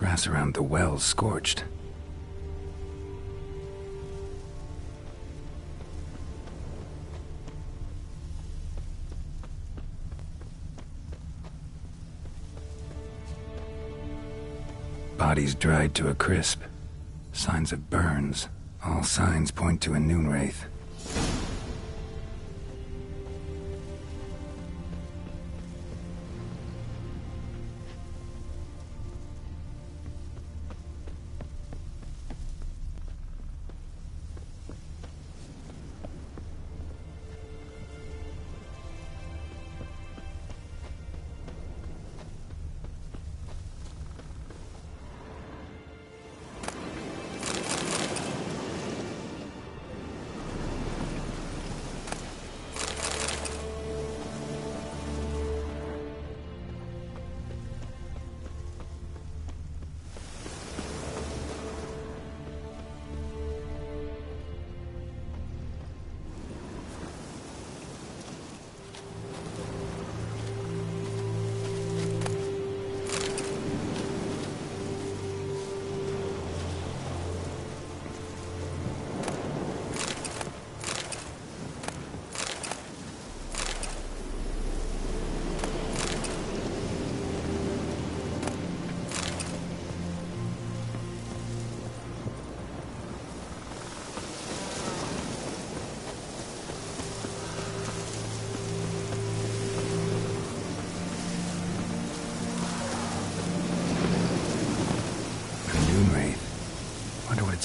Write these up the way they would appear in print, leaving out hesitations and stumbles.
Grass around the well's scorched. Bodies dried to a crisp. Signs of burns. All signs point to a noon wraith.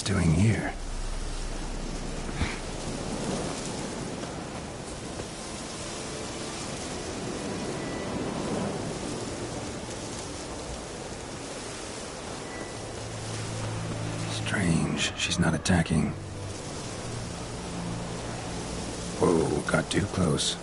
Doing here? Strange, she's not attacking. Whoa, got too close.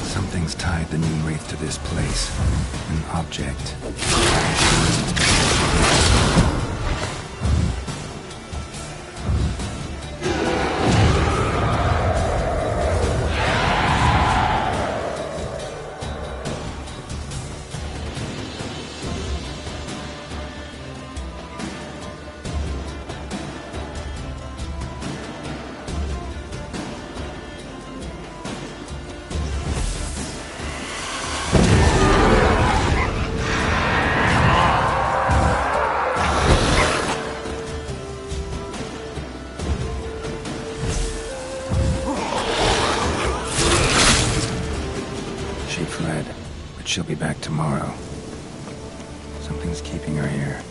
Something's tied the noon wraith to this place. An object. She'll be back tomorrow. Something's keeping her here.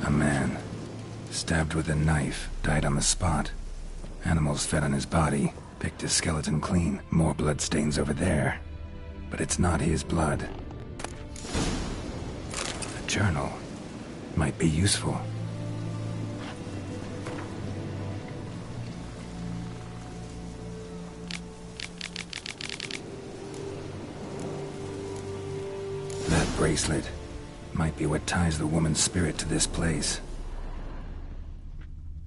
A man, stabbed with a knife, died on the spot. Animals fed on his body, picked his skeleton clean. More bloodstains over there. But it's not his blood. A journal. Might be useful. That bracelet might be what ties the woman's spirit to this place.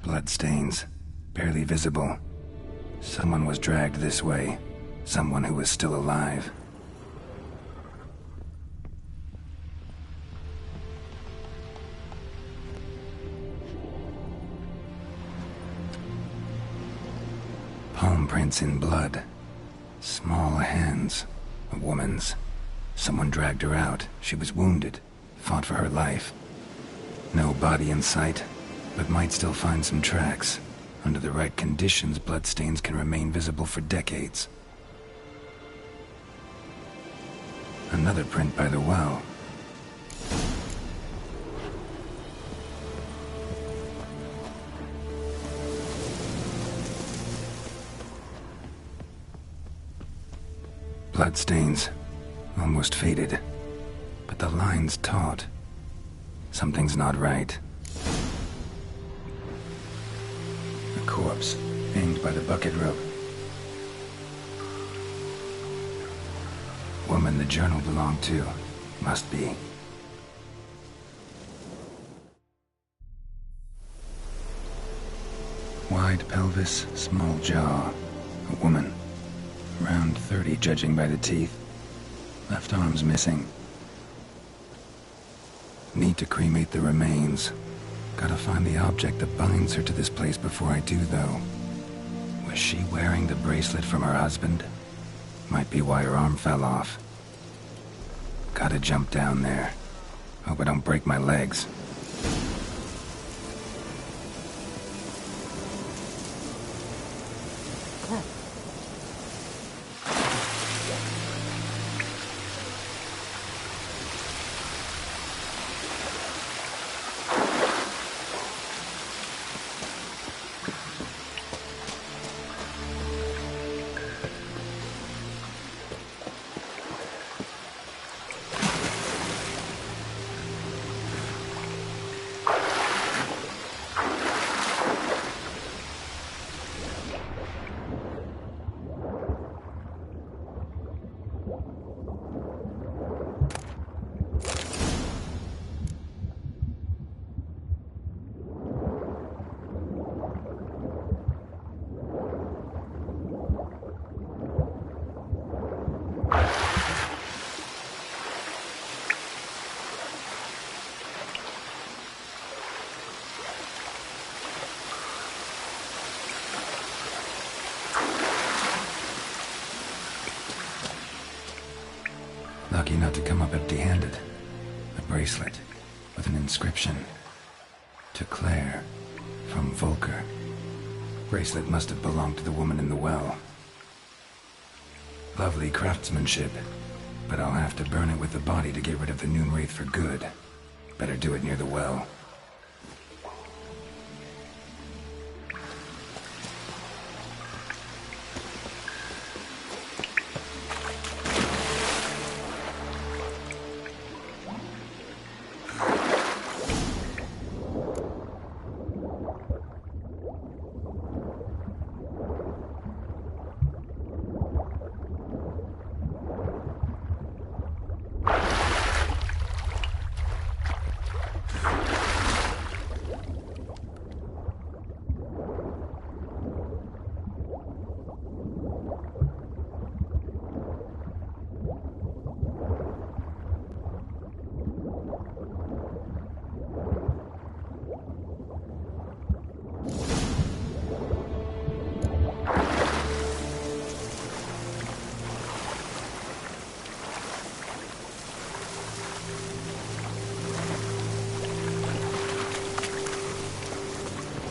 Bloodstains, barely visible. Someone was dragged this way. Someone who was still alive. Palm prints in blood. Small hands. A woman's. Someone dragged her out. She was wounded. Fought for her life. No body in sight, but might still find some tracks. Under the right conditions, bloodstains can remain visible for decades. Another print by the well. Bloodstains. Almost faded. But the line's taut. Something's not right. A corpse, hanged by the bucket rope. Woman the journal belonged to. Must be. Wide pelvis, small jaw. A woman. Around 30, judging by the teeth. Left arm's missing. Need to cremate the remains. Gotta find the object that binds her to this place before I do, though. Was she wearing the bracelet from her husband? Might be why her arm fell off. Gotta jump down there. Hope I don't break my legs. Lucky not to come up empty-handed. A bracelet with an inscription. To Claire, from Volker. Bracelet must have belonged to the woman in the well. Lovely craftsmanship, but I'll have to burn it with the body to get rid of the Noon Wraith for good. Better do it near the well.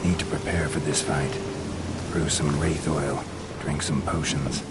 Need to prepare for this fight. Brew some wraith oil, drink some potions.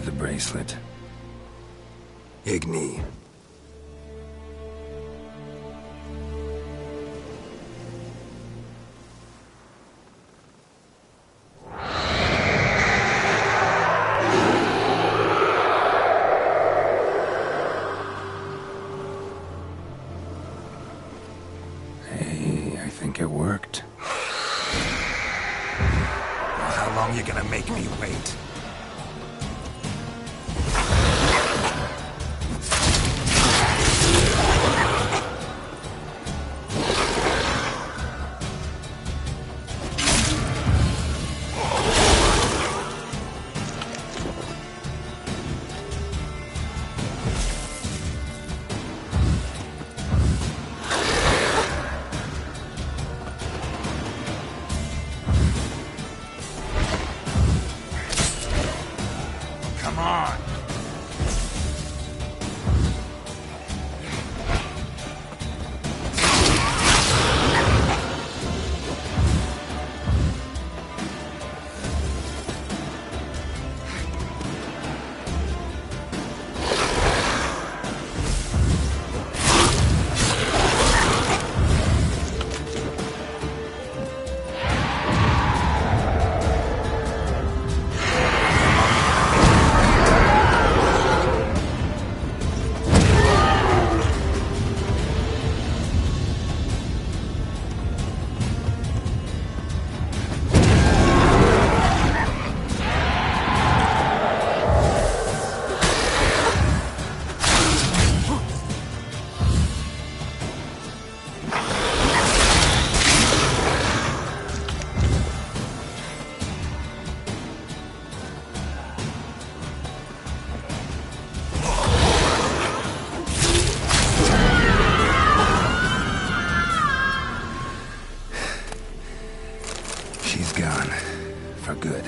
of the bracelet. Igni. Hey, I think it worked. Well, how long you gonna make me wait? Come on! She's gone. For good.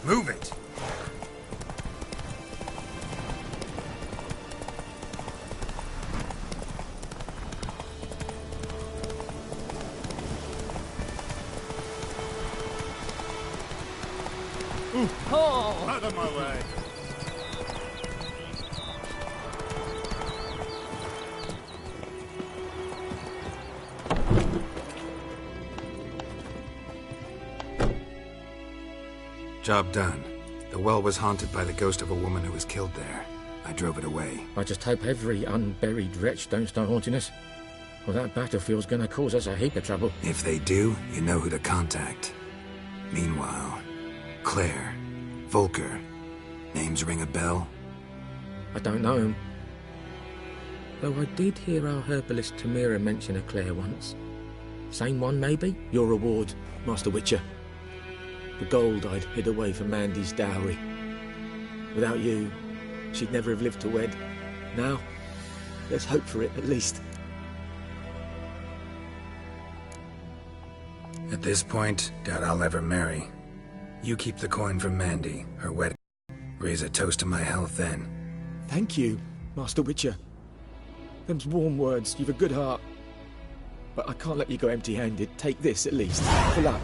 Move it! Out of my way. Job done. The well was haunted by the ghost of a woman who was killed there. I drove it away. I just hope every unburied wretch don't start haunting us. Well, that battlefield's gonna cause us a heap of trouble. If they do, you know who to contact. Meanwhile, Claire, Volker, names ring a bell? I don't know him. Though I did hear our herbalist Tamira mention a Claire once. Same one, maybe? Your reward, Master Witcher. The gold I'd hid away for Mandy's dowry. Without you, she'd never have lived to wed. Now, let's hope for it, at least. At this point, doubt I'll ever marry. You keep the coin from Mandy, her wedding. Raise a toast to my health then. Thank you, Master Witcher. Them's warm words. You've a good heart. but I can't let you go empty-handed. Take this, at least. For luck.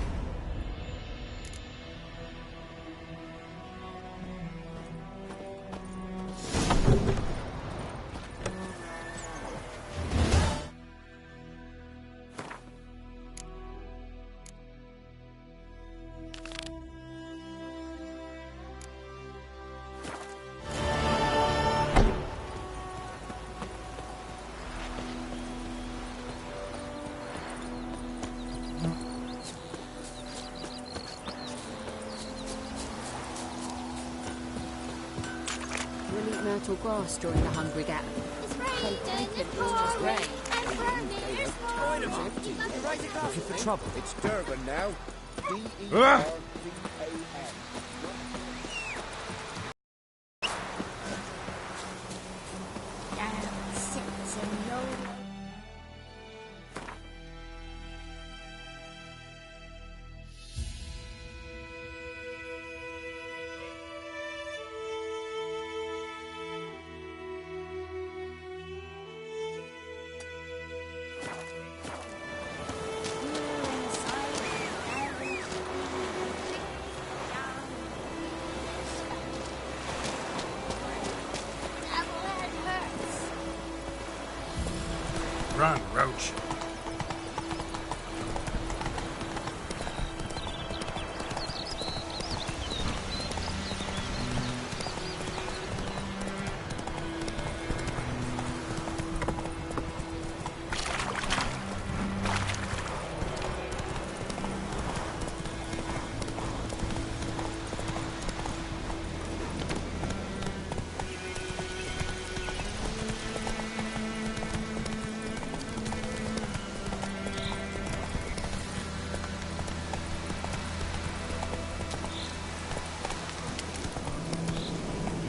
We'll eat myrtle grass during the hungry gap. It's raining and pouring and burning. There's more. Looking for trouble. It's Durban now. Ah! D-E-R-B-A-N. Run, Roach.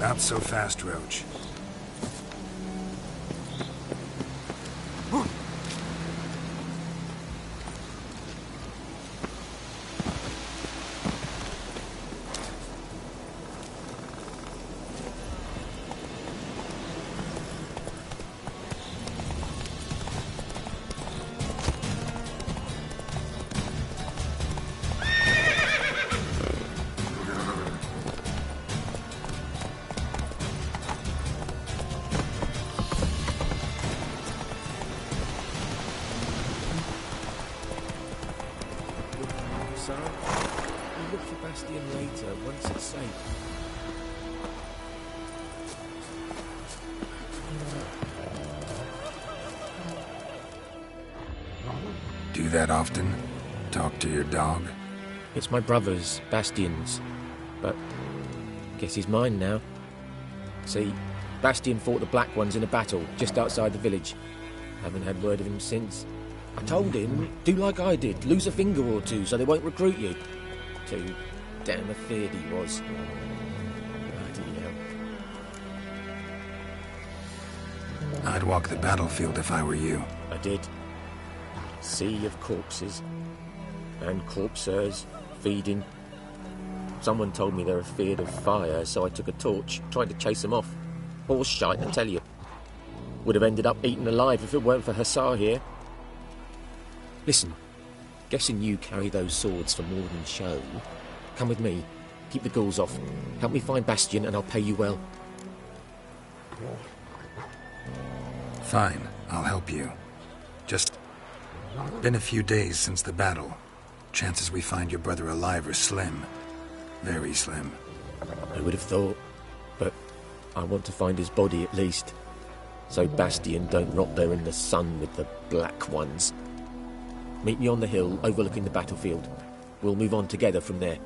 Not so fast, Roach. Son, we'll look for Bastion later, once it's safe. Do that often? Talk to your dog? It's my brother's, Bastion's. But guess he's mine now. See, Bastion fought the Black Ones in a battle just outside the village. Haven't had word of him since. I told him, do like I did, lose a finger or two so they won't recruit you. Too damn afeard he was. Bloody hell. I'd walk the battlefield if I were you. I did. Sea of corpses. And corpsers, feeding. Someone told me they're afeard of fire, so I took a torch, tried to chase them off. Horse shite, I tell you. Would have ended up eaten alive if it weren't for Hussar here. Listen, guessing you carry those swords for more than show. Come with me. Keep the ghouls off. Help me find Bastion and I'll pay you well. Fine, I'll help you. Just been a few days since the battle. Chances we find your brother alive are slim. Very slim. I would have thought, but I want to find his body at least. So Bastion don't rot there in the sun with the Black Ones. Meet me on the hill overlooking the battlefield. We'll move on together from there.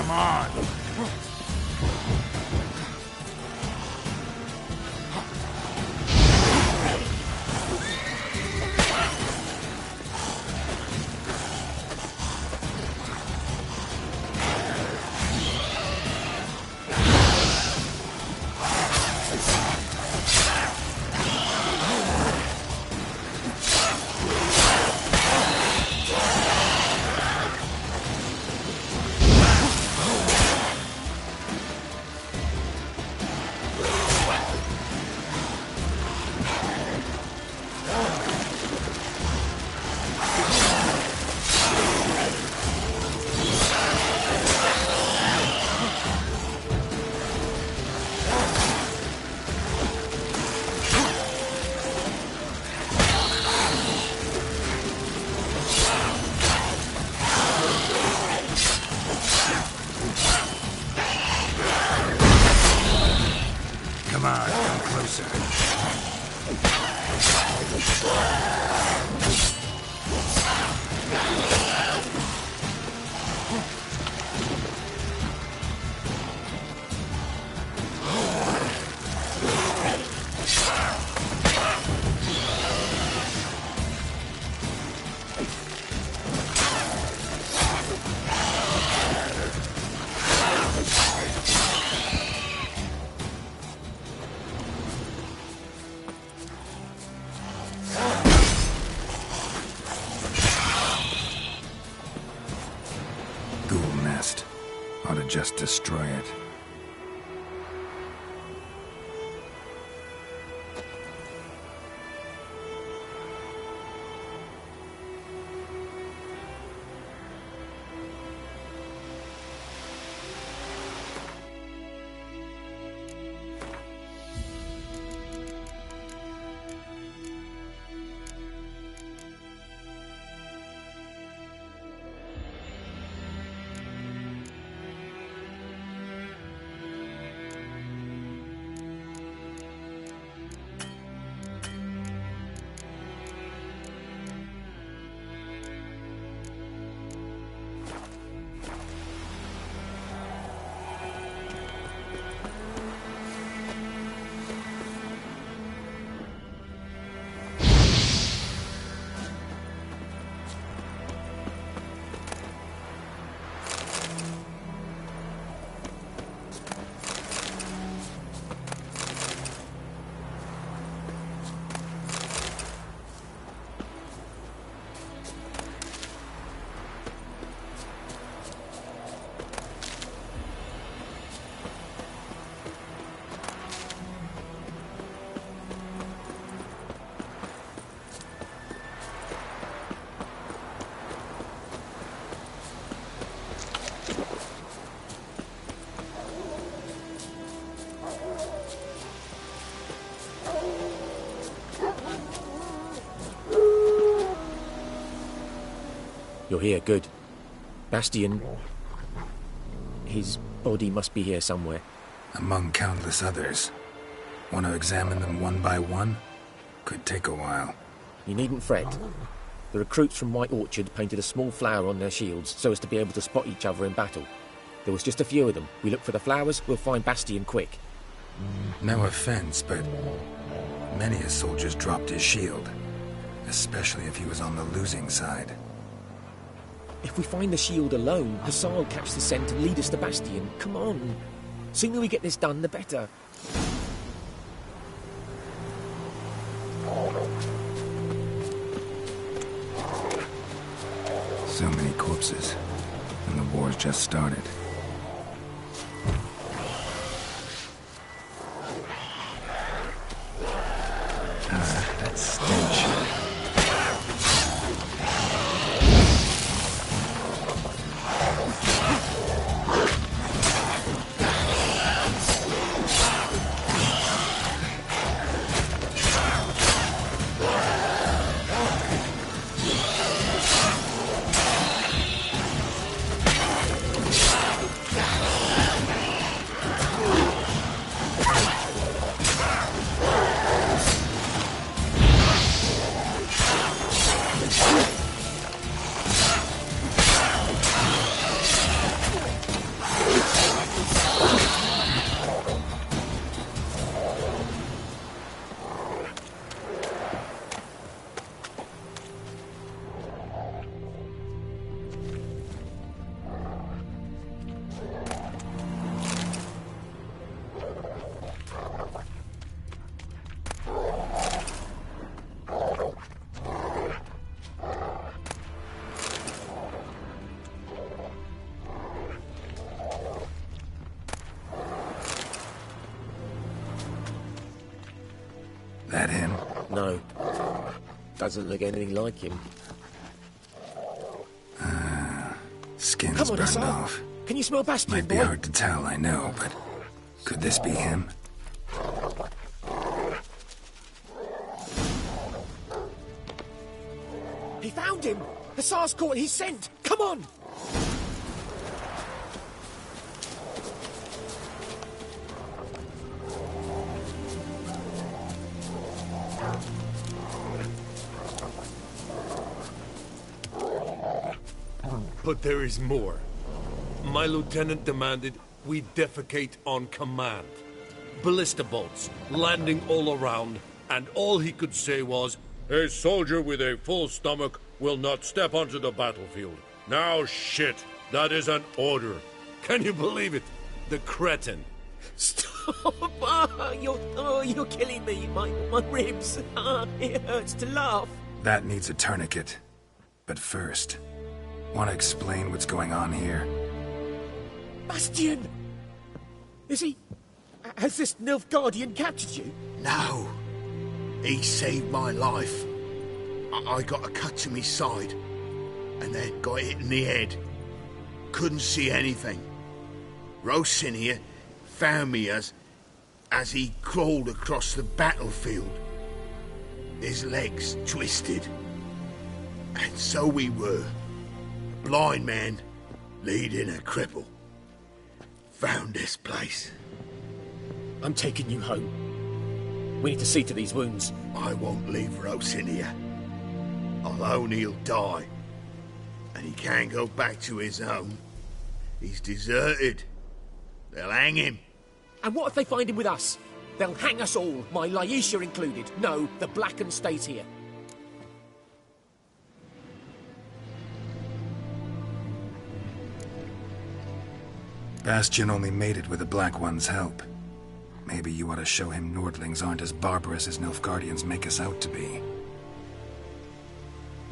Come on! Come on, come closer. Ought to just destroy it. You're here, good. Bastian... his body must be here somewhere. Among countless others. Want to examine them one by one? Could take a while. You needn't fret. The recruits from White Orchard painted a small flower on their shields so as to be able to spot each other in battle. There was just a few of them. We look for the flowers, we'll find Bastian quick. No offense, but many a soldier's dropped his shield. Especially if he was on the losing side. If we find the shield alone, Hassan will catch the scent and lead us to Bastian. Come on. Sooner we get this done, the better. So many corpses. And the war's just started. That stench. No. Doesn't look anything like him. Skin's Come on, burned Hussar. off. Can you smell Bastian, Might be boy? hard to tell, I know, but could this be him? He found him! Hussar's caught his scent! Come on! But there is more. My lieutenant demanded we defecate on command. Ballista bolts, landing all around, and all he could say was, "A soldier with a full stomach will not step onto the battlefield." Now shit, that is an order. Can you believe it? The cretin. Stop! You're killing me. My ribs. It hurts to laugh. That needs a tourniquet. But first, want to explain what's going on here? Bastian! Is he... Has this Nilfgaardian captured you? No. He saved my life. I got a cut to my side, and then got hit in the head. Couldn't see anything. Rosin here found me as he crawled across the battlefield. His legs twisted. And so we were. A blind man leading a cripple. Found this place. I'm taking you home. We need to see to these wounds. I won't leave Rosin here. Alone he'll die. And he can't go back to his home. He's deserted. They'll hang him. And what if they find him with us? They'll hang us all, my Laisha included. No, the Blacken stays here. Bastian only made it with the Black One's help. Maybe you ought to show him Nordlings aren't as barbarous as Nilfgaardians make us out to be.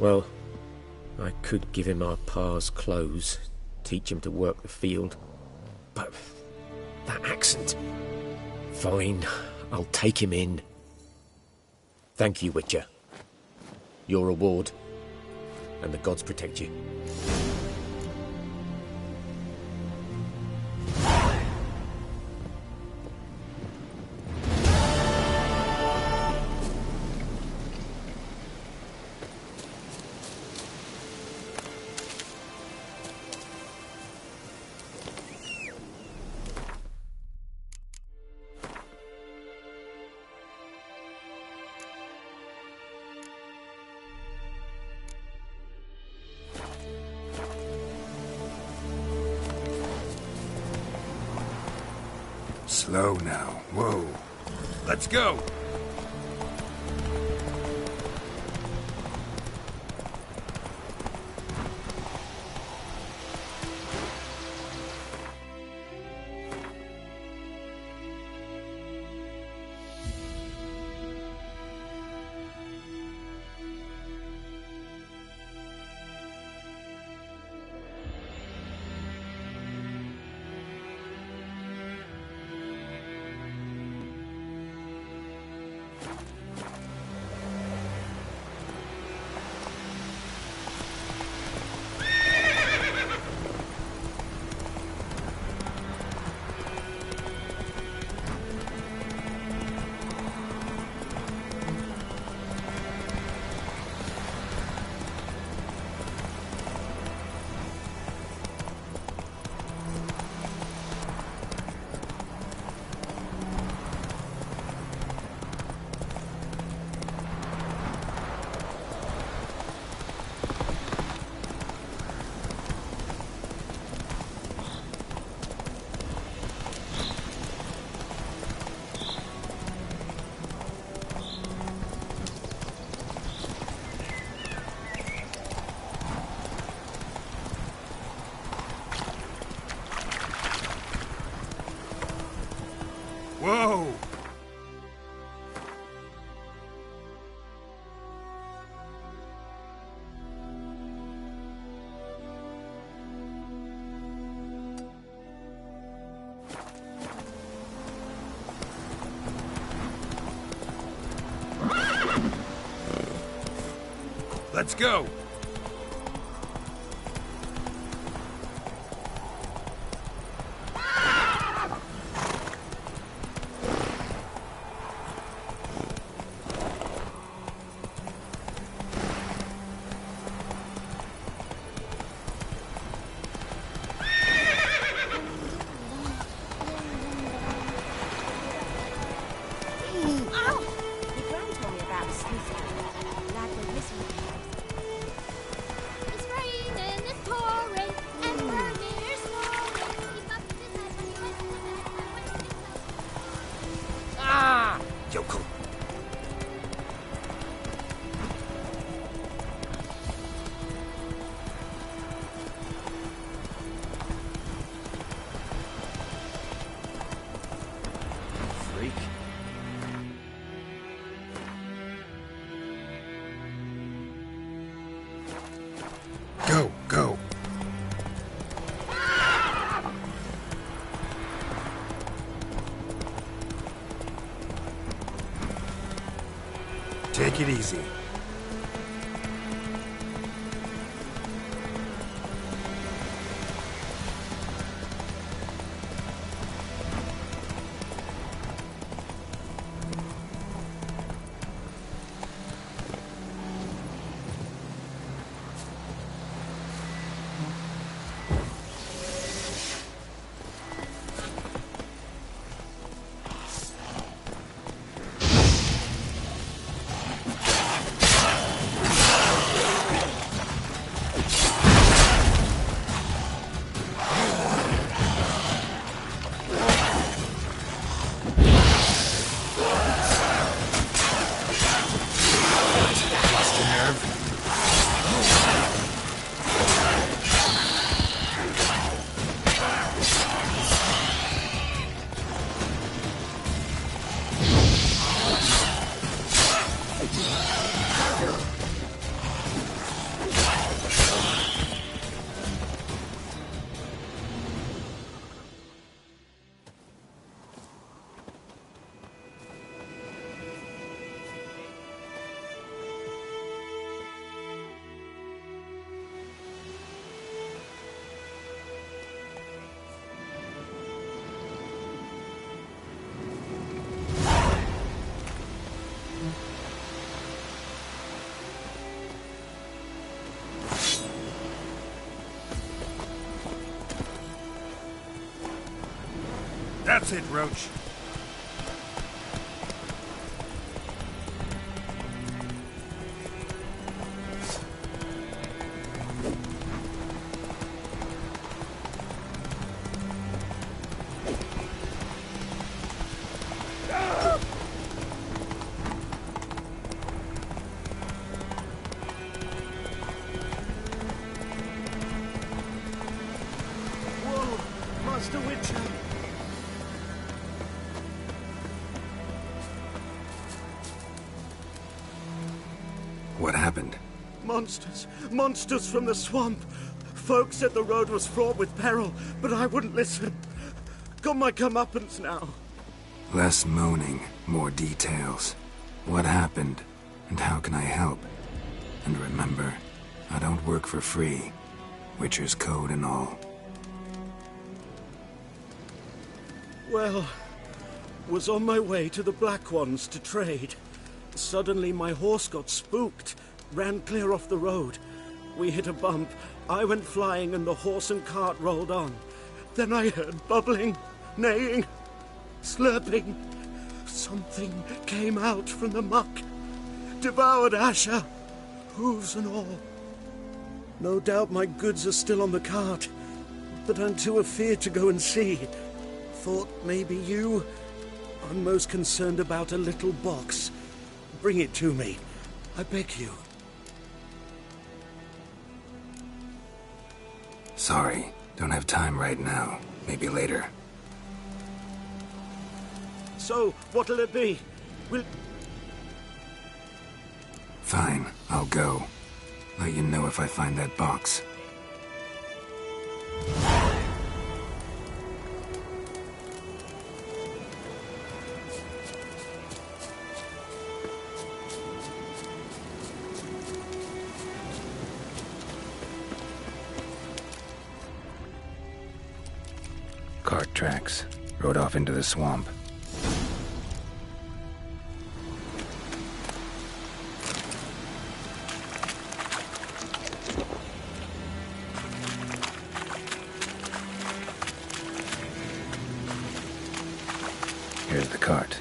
Well, I could give him our pa's clothes, teach him to work the field. But that accent... Fine, I'll take him in. Thank you, Witcher. Your reward, and the gods protect you. Slow now. Whoa. Let's go! Let's go! It's raining, it's pouring, and Vermeer's snoring. Keep up with his head when he went to the bed. Ah! Yokel. Freak. Go, go. Take it easy. That's it, Roach. Whoa, Master Witcher. What happened? Monsters. Monsters from the swamp. Folks said the road was fraught with peril, but I wouldn't listen. Got my comeuppance now. Less moaning, more details. What happened, and how can I help? And remember, I don't work for free. Witcher's code and all. Well, was on my way to the Black Ones to trade. Suddenly my horse got spooked, ran clear off the road. We hit a bump, I went flying and the horse and cart rolled on. Then I heard bubbling, neighing, slurping. Something came out from the muck, devoured Asher, hooves and all. No doubt my goods are still on the cart, but I'm too afeard to go and see. Thought maybe you... I'm most concerned about a little box. Bring it to me. I beg you. Sorry, don't have time right now. Maybe later. So, what'll it be? Will... Fine, I'll go. Let you know if I find that box. Cart tracks. Rode off into the swamp. Here's the cart.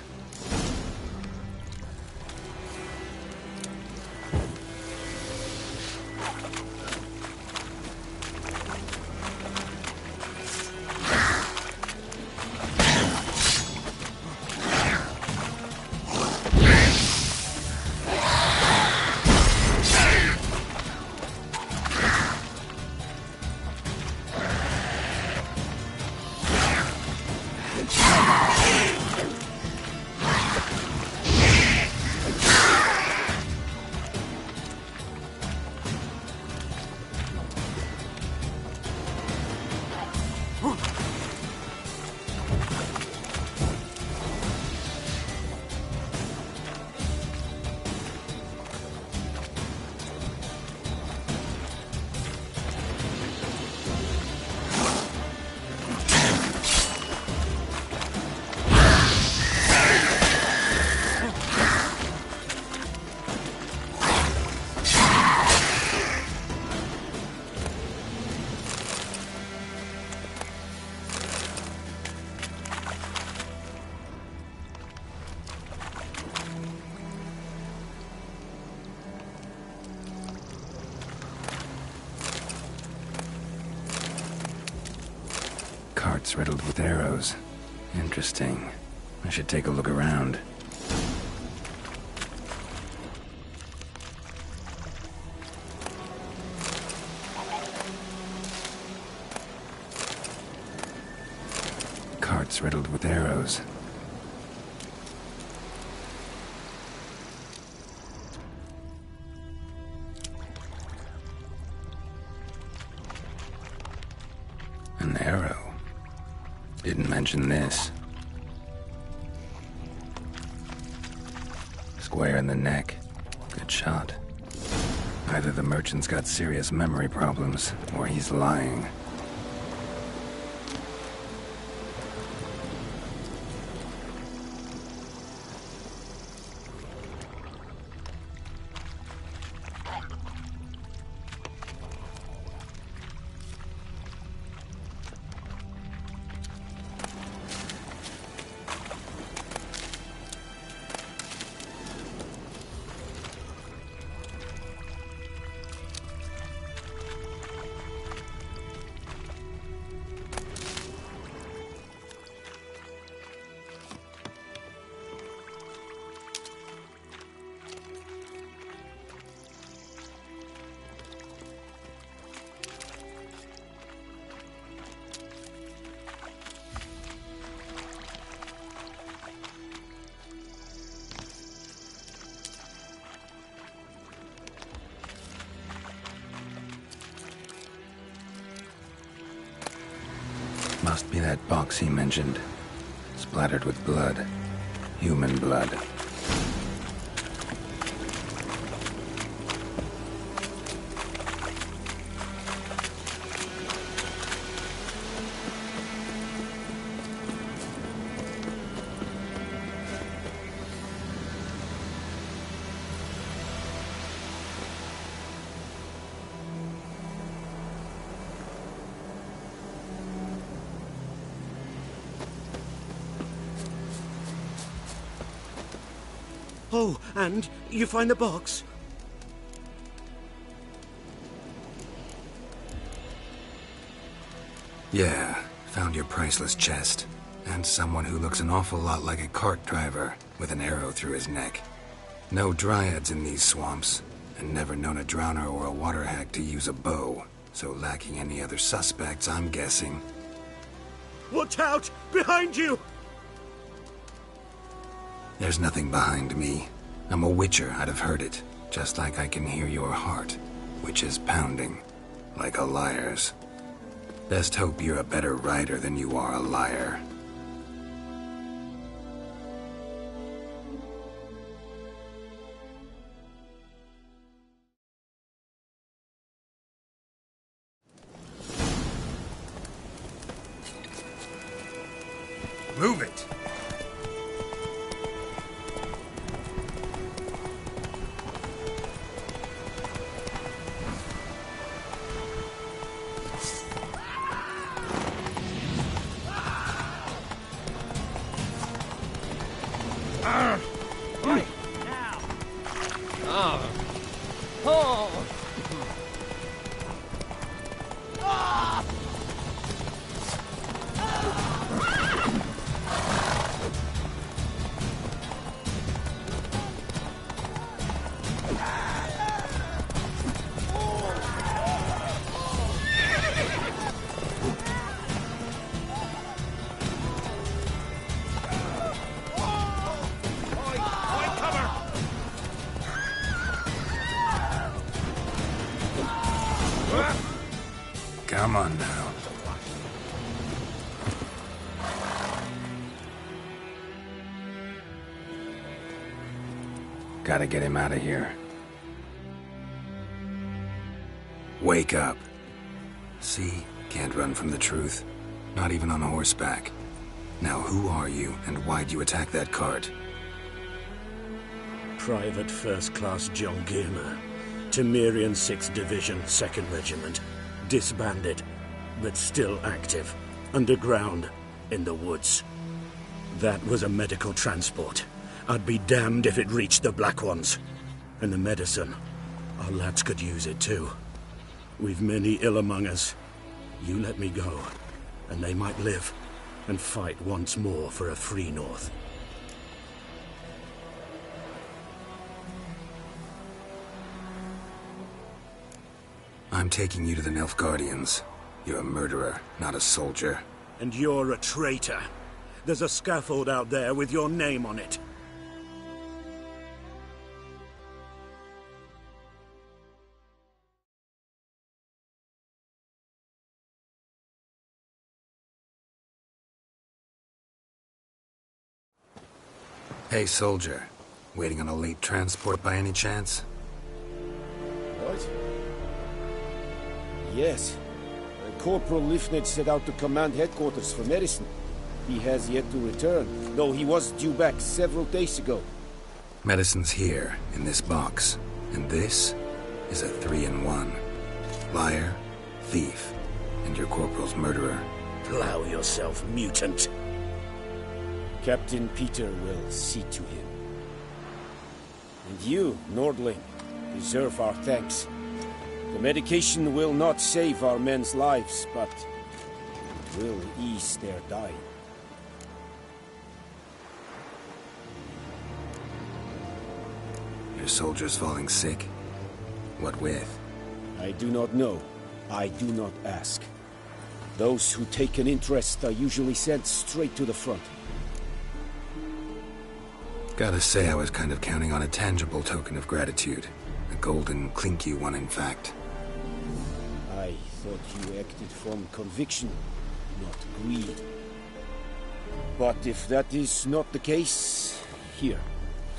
Carts riddled with arrows. Interesting. I should take a look around. Carts riddled with arrows. An arrow. Didn't mention this. Square in the neck. Good shot. Either the merchant's got serious memory problems, or he's lying. Must be that box he mentioned. Splattered with blood. Human blood. Oh, and you find the box? Yeah, found your priceless chest. And someone who looks an awful lot like a cart driver, with an arrow through his neck. No dryads in these swamps, and never known a drowner or a water hag to use a bow. So lacking any other suspects, I'm guessing. Watch out! Behind you! There's nothing behind me. I'm a witcher, I'd have heard it. Just like I can hear your heart, which is pounding. Like a liar's. Best hope you're a better rider than you are a liar. Move it! Come on now. Gotta get him out of here. Wake up. See? Can't run from the truth. Not even on horseback. Now who are you, and why'd you attack that cart? Private First Class John Gilmer, Temerian 6th Division, 2nd Regiment. Disbanded, but still active. Underground, in the woods. That was a medical transport. I'd be damned if it reached the Black Ones. And the medicine. Our lads could use it too. We've many ill among us. You let me go, and they might live, and fight once more for a free North. I'm taking you to the Nilfgaardians. You're a murderer, not a soldier. And you're a traitor. There's a scaffold out there with your name on it. Hey, soldier. Waiting on a late transport by any chance? What? Yes. Corporal Lifnitz set out to command headquarters for medicine. He has yet to return, though he was due back several days ago. Medicine's here, in this box. And this is a 3-in-1. Liar, thief, and your corporal's murderer. Plow yourself, mutant. Captain Peter will see to him. And you, Nordling, deserve our thanks. The medication will not save our men's lives, but it will ease their dying. Your soldiers falling sick? What with? I do not know. I do not ask. Those who take an interest are usually sent straight to the front. Gotta say, I was kind of counting on a tangible token of gratitude. A golden, clinky one, in fact. I thought you acted from conviction, not greed. But if that is not the case, here.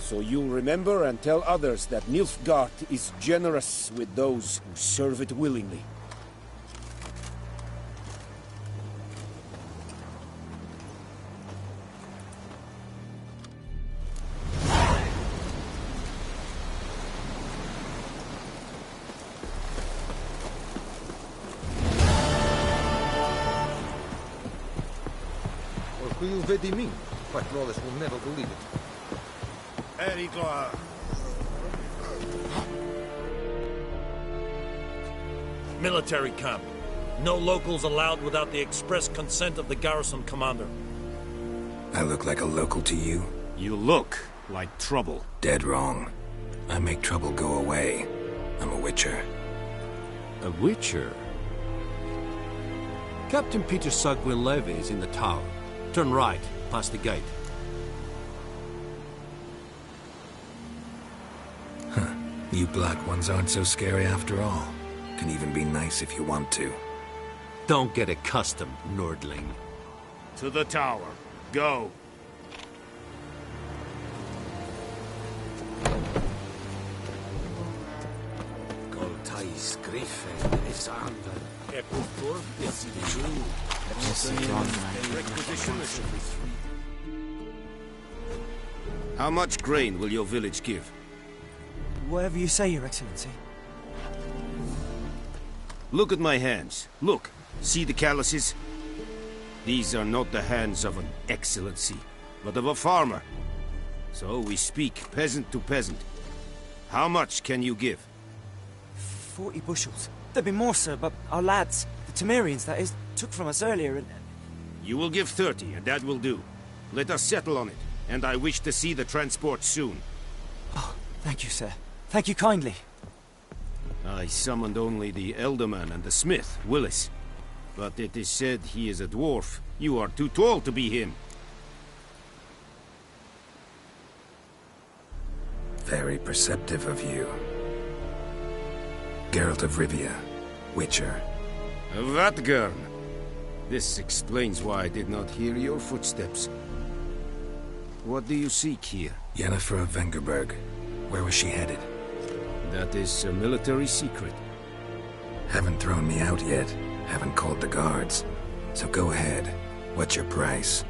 So you'll remember and tell others that Nilfgaard is generous with those who serve it willingly. Quite lawless will never believe it. Very glad. Military camp. No locals allowed without the express consent of the garrison commander. I look like a local to you? You look like trouble. Dead wrong. I make trouble go away. I'm a witcher. A witcher? Captain Peter Sugwin Levy is in the tower. Turn right, past the gate. Huh. You black ones aren't so scary after all. Can even be nice if you want to. Don't get accustomed, Nordling. To the tower. Go. Goltais Griffin is under. Ep.2 is Requisition. How much grain will your village give? Whatever you say, Your Excellency. Look at my hands. Look. See the calluses? These are not the hands of an excellency, but of a farmer. So we speak peasant to peasant. How much can you give? 40 bushels. There'd be more, sir, but our lads, the Temerians, that is, took from us earlier and... You will give 30, and that will do. Let us settle on it, and I wish to see the transport soon. Oh, thank you, sir. Thank you kindly. I summoned only the Elderman and the smith, Willis. But it is said he is a dwarf. You are too tall to be him. Very perceptive of you. Geralt of Rivia, Witcher. Vatgern. This explains why I did not hear your footsteps. What do you seek here? Yennefer of Vengerberg. Where was she headed? That is a military secret. Haven't thrown me out yet. Haven't called the guards. So go ahead. What's your price?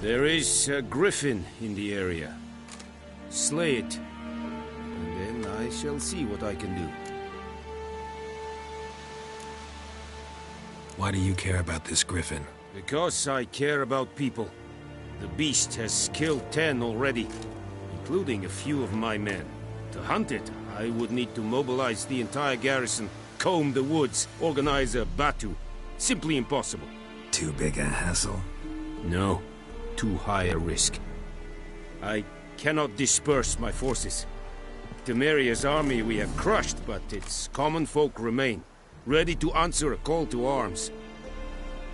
There is a griffin in the area. Slay it, and then I shall see what I can do. Why do you care about this griffin? Because I care about people. The beast has killed 10 already, including a few of my men. To hunt it, I would need to mobilize the entire garrison, comb the woods, organize a batu. Simply impossible. Too big a hassle? No, too high a risk. I cannot disperse my forces. Temeria's army we have crushed, but its common folk remain, ready to answer a call to arms.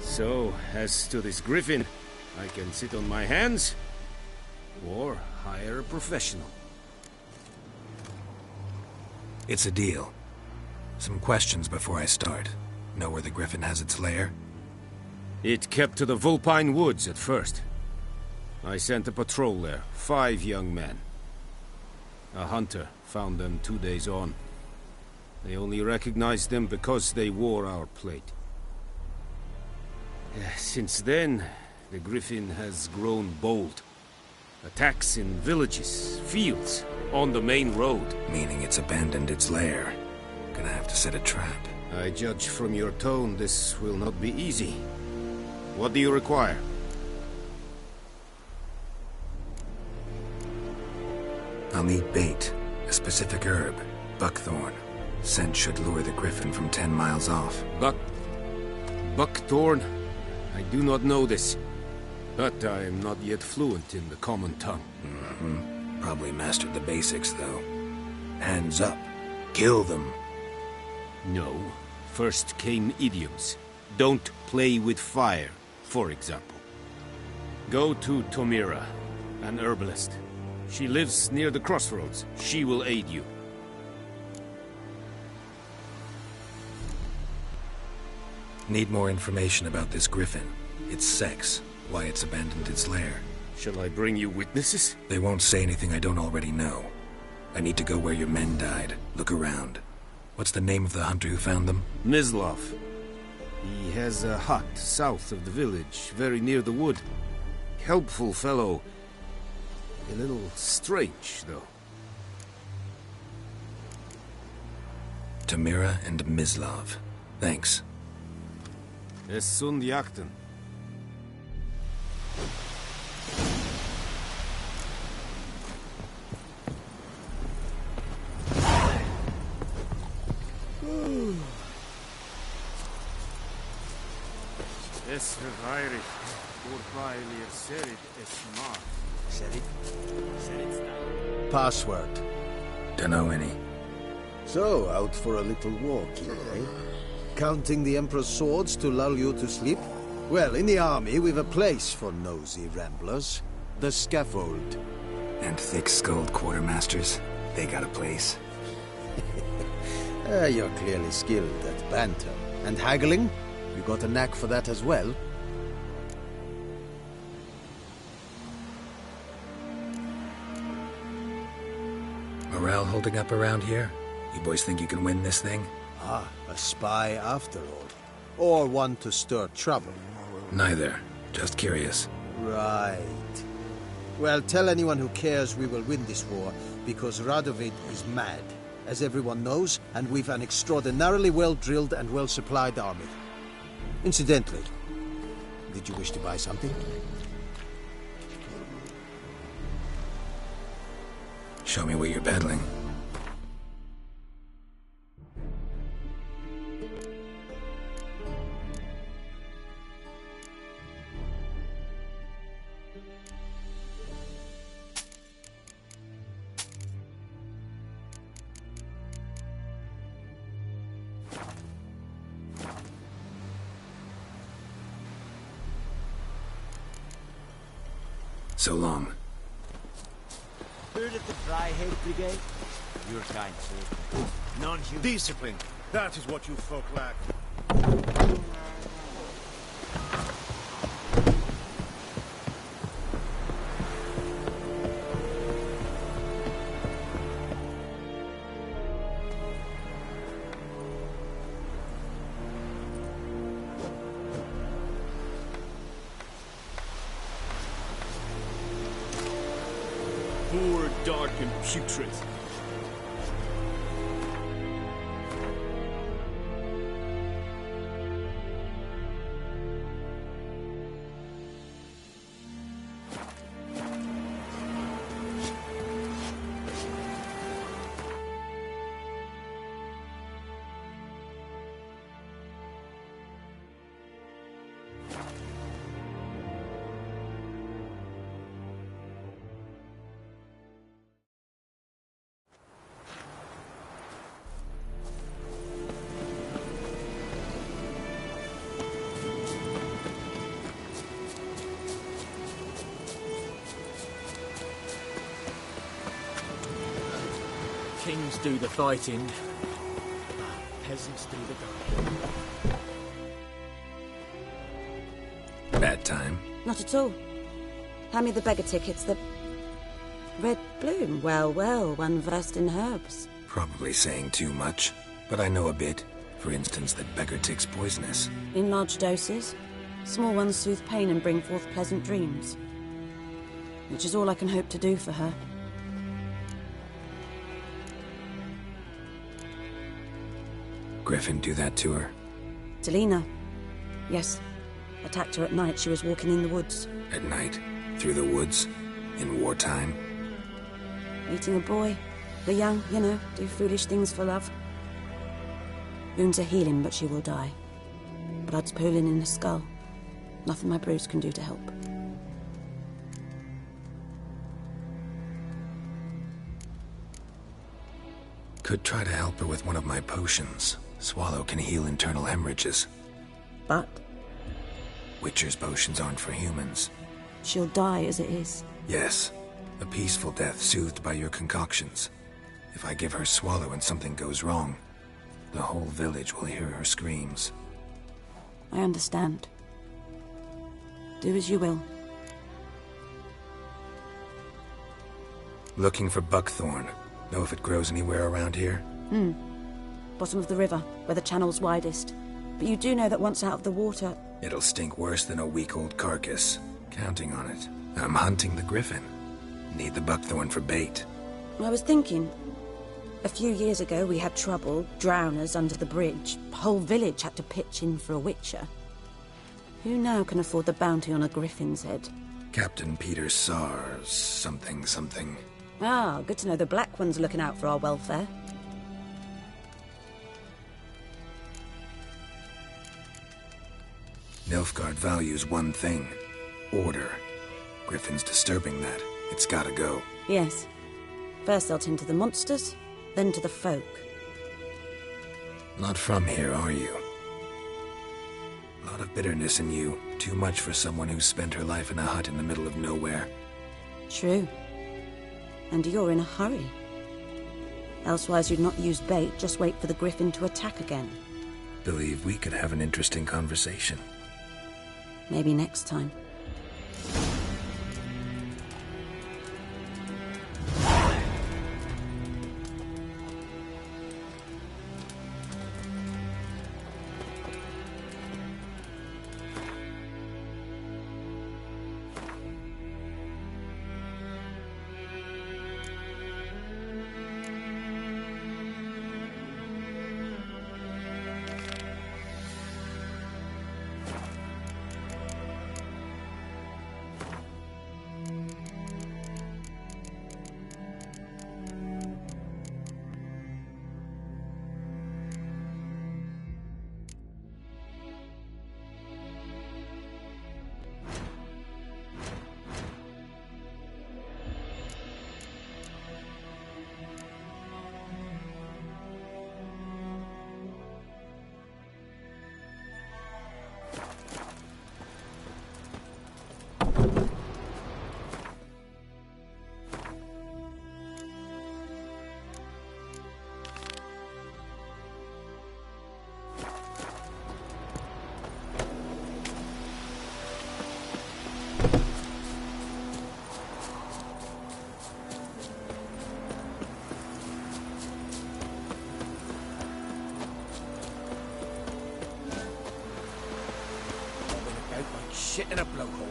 So, as to this griffin, I can sit on my hands, or hire a professional. It's a deal. Some questions before I start. Know where the griffin has its lair? It kept to the Vulpine Woods at first. I sent a patrol there, 5 young men. A hunter found them 2 days on. They only recognized them because they wore our plate. Since then, the griffin has grown bold. Attacks in villages, fields, on the main road. Meaning it's abandoned its lair. Gonna have to set a trap. I judge from your tone this will not be easy. What do you require? I'll need bait, a specific herb, buckthorn. Scent should lure the griffin from 10 miles off. Buckthorn? I do not know this, but I am not yet fluent in the common tongue. Probably mastered the basics, though. Hands up. Kill them. No. First came idioms. Don't play with fire, for example. Go to Tomira, an herbalist. She lives near the crossroads. She will aid you. Need more information about this griffin. Its sex, why it's abandoned its lair. Shall I bring you witnesses? They won't say anything I don't already know. I need to go where your men died. Look around. What's the name of the hunter who found them? Mislav. He has a hut south of the village, very near the wood. Helpful fellow. A little strange, though. Tamira and Mislav. Thanks. Es sunt jakten. Es verweirig. Voorbijleer serit es maar. Password. Don't know any. So, out for a little walk here, eh? Counting the Emperor's swords to lull you to sleep? Well, in the army, we've a place for nosy ramblers. The scaffold. And thick-skulled quartermasters. They got a place. You're clearly skilled at banter. And haggling? You got a knack for that as well? Morale holding up around here? You boys think you can win this thing? Ah, a spy after all. Or one to stir trouble. Neither. Just curious. Right. Well, tell anyone who cares we will win this war, because Radovid is mad, as everyone knows, and we've an extraordinarily well-drilled and well-supplied army. Incidentally, did you wish to buy something? Show me where you're peddling. So long. Heard of the Dryhead Brigade? Your kind, sir. Non-human. Discipline. That is what you folk lack. Poor, dark, and putrid. Kings do the fighting, peasants do the dying. Bad time? Not at all. Hand me the beggar tickets, the... Red bloom. Well, well, one versed in herbs. Probably saying too much, but I know a bit. For instance, that beggar tick's poisonous. In large doses. Small ones soothe pain and bring forth pleasant dreams. Which is all I can hope to do for her. Griffin do that to her? Delina. Yes. Attacked her at night. She was walking in the woods. At night? Through the woods? In wartime? Meeting a boy. The young, you know, do foolish things for love. Wounds are healing, but she will die. Blood's pooling in her skull. Nothing my brews can do to help. Could try to help her with one of my potions. Swallow can heal internal hemorrhages. But? Witcher's potions aren't for humans. She'll die as it is. Yes. A peaceful death soothed by your concoctions. If I give her Swallow and something goes wrong, the whole village will hear her screams. I understand. Do as you will. Looking for buckthorn. Know if it grows anywhere around here? Bottom of the river, where the channel's widest. But you do know that once out of the water... It'll stink worse than a week-old carcass. Counting on it. I'm hunting the griffin. Need the buckthorn for bait. I was thinking... A few years ago we had trouble, drowners under the bridge. Whole village had to pitch in for a witcher. Who now can afford the bounty on a griffin's head? Captain Peter Sars, something. Ah, good to know the Black One's looking out for our welfare. Nilfgaard values one thing. Order. Griffin's disturbing that. It's gotta go. Yes. First they'll tend to the monsters, then to the folk. Not from here, are you? A lot of bitterness in you. Too much for someone who spent her life in a hut in the middle of nowhere. True. And you're in a hurry. Elsewise you'd not use bait, just wait for the griffin to attack again. Believe we could have an interesting conversation. Maybe next time. Shit in a blowhole.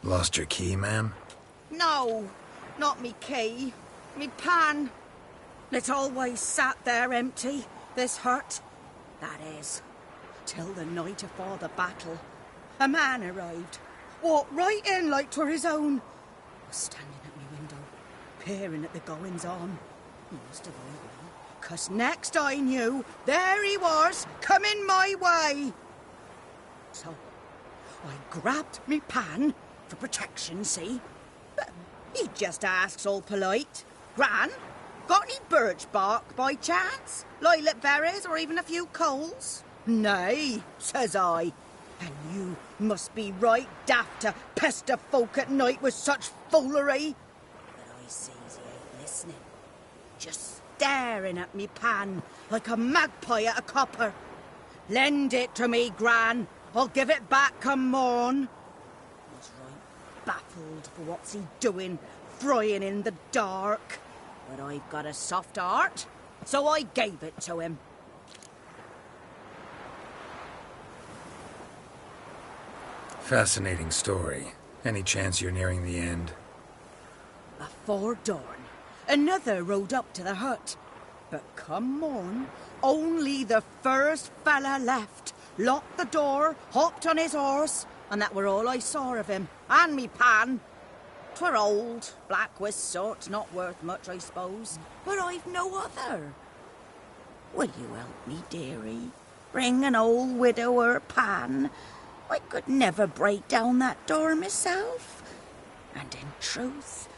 Lost your key, ma'am? No, not me key. Me pan. It's always sat there empty, this hut. That is, till the night afore the battle. A man arrived, walked right in like 'twere his own. Was standing at me window, peering at the goings-on. He must have heard me, 'cause next I knew, there he was, coming my way. So, I grabbed me pan, for protection, see? But he just asks all polite. Gran, got any birch bark by chance? Lilac berries or even a few coals? Nay, says I. And you must be right daft to pester folk at night with such foolery. But I sees he ain't listening. Just staring at me pan like a magpie at a copper. Lend it to me, Gran. I'll give it back come morn. Baffled for what's he doing, frying in the dark. But I've got a soft heart, so I gave it to him. Fascinating story. Any chance you're nearing the end? Before dawn, another rode up to the hut. But come morn, only the first fella left, locked the door, hopped on his horse, and that were all I saw of him, and me pan. 'Twere old, black with soot, not worth much, I suppose, but I've no other. Will you help me, dearie? Bring an old widower pan. I could never break down that door myself. And in truth,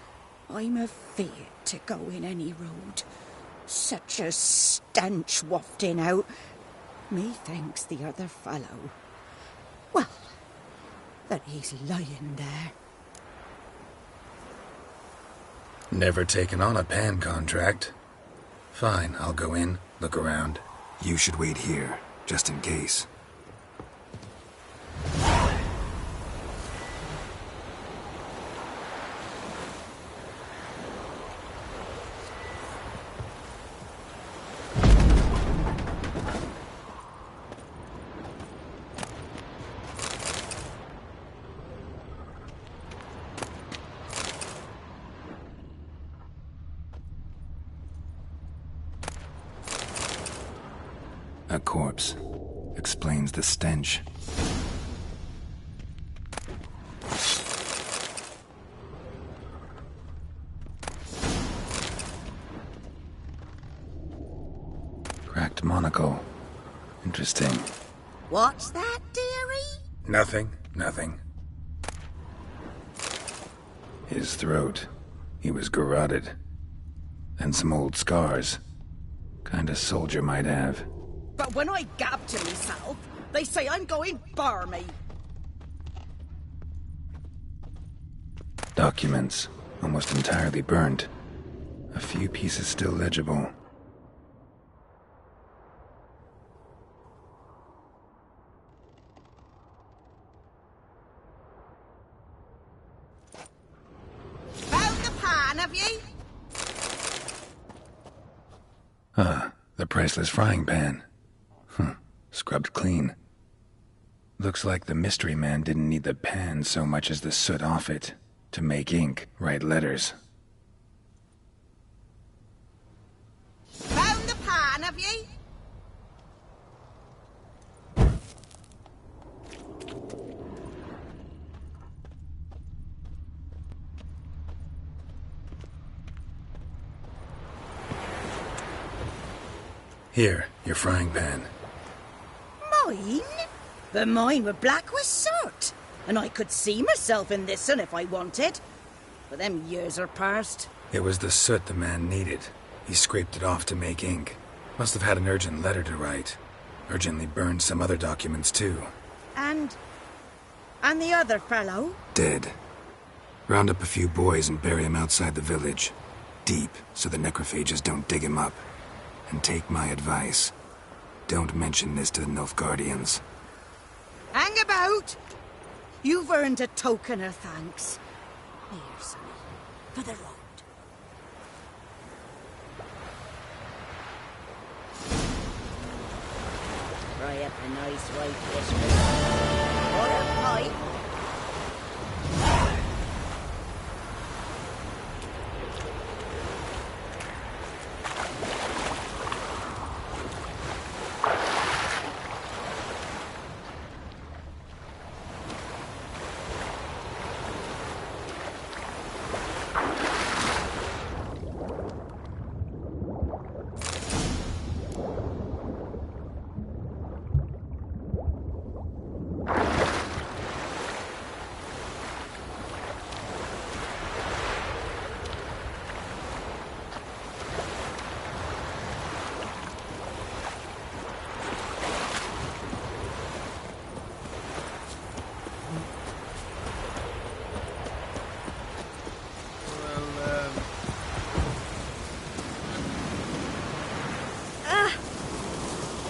I'm afeard to go in any road. Such a stench wafting out. Methinks the other fellow, well, that he's lying there. Never taken on a pan contract. Fine, I'll go in, look around. You should wait here, just in case. A corpse. Explains the stench. Cracked monocle. Interesting. What's that, dearie? Nothing. His throat. He was garroted. And some old scars. Kind of soldier might have. But when I gab to myself, they say I'm going barmy. Documents. Almost entirely burnt. A few pieces still legible. Found the pan, have you? The priceless frying pan. Scrubbed clean. Looks like the mystery man didn't need the pan so much as the soot off it. To make ink, write letters. Found the pan, have ye? Here, your frying pan. Mine? But mine were black with soot. And I could see myself in this one if I wanted. But them years are past. It was the soot the man needed. He scraped it off to make ink. Must have had an urgent letter to write. Urgently burned some other documents too. And the other fellow? Dead. Round up a few boys and bury him outside the village. Deep, so the necrophages don't dig him up. And take my advice. Don't mention this to the Nilfgaardians. Hang about! You've earned a token of thanks. Here, sonny, for the road. Fry up a nice white fish for you. Or a pipe.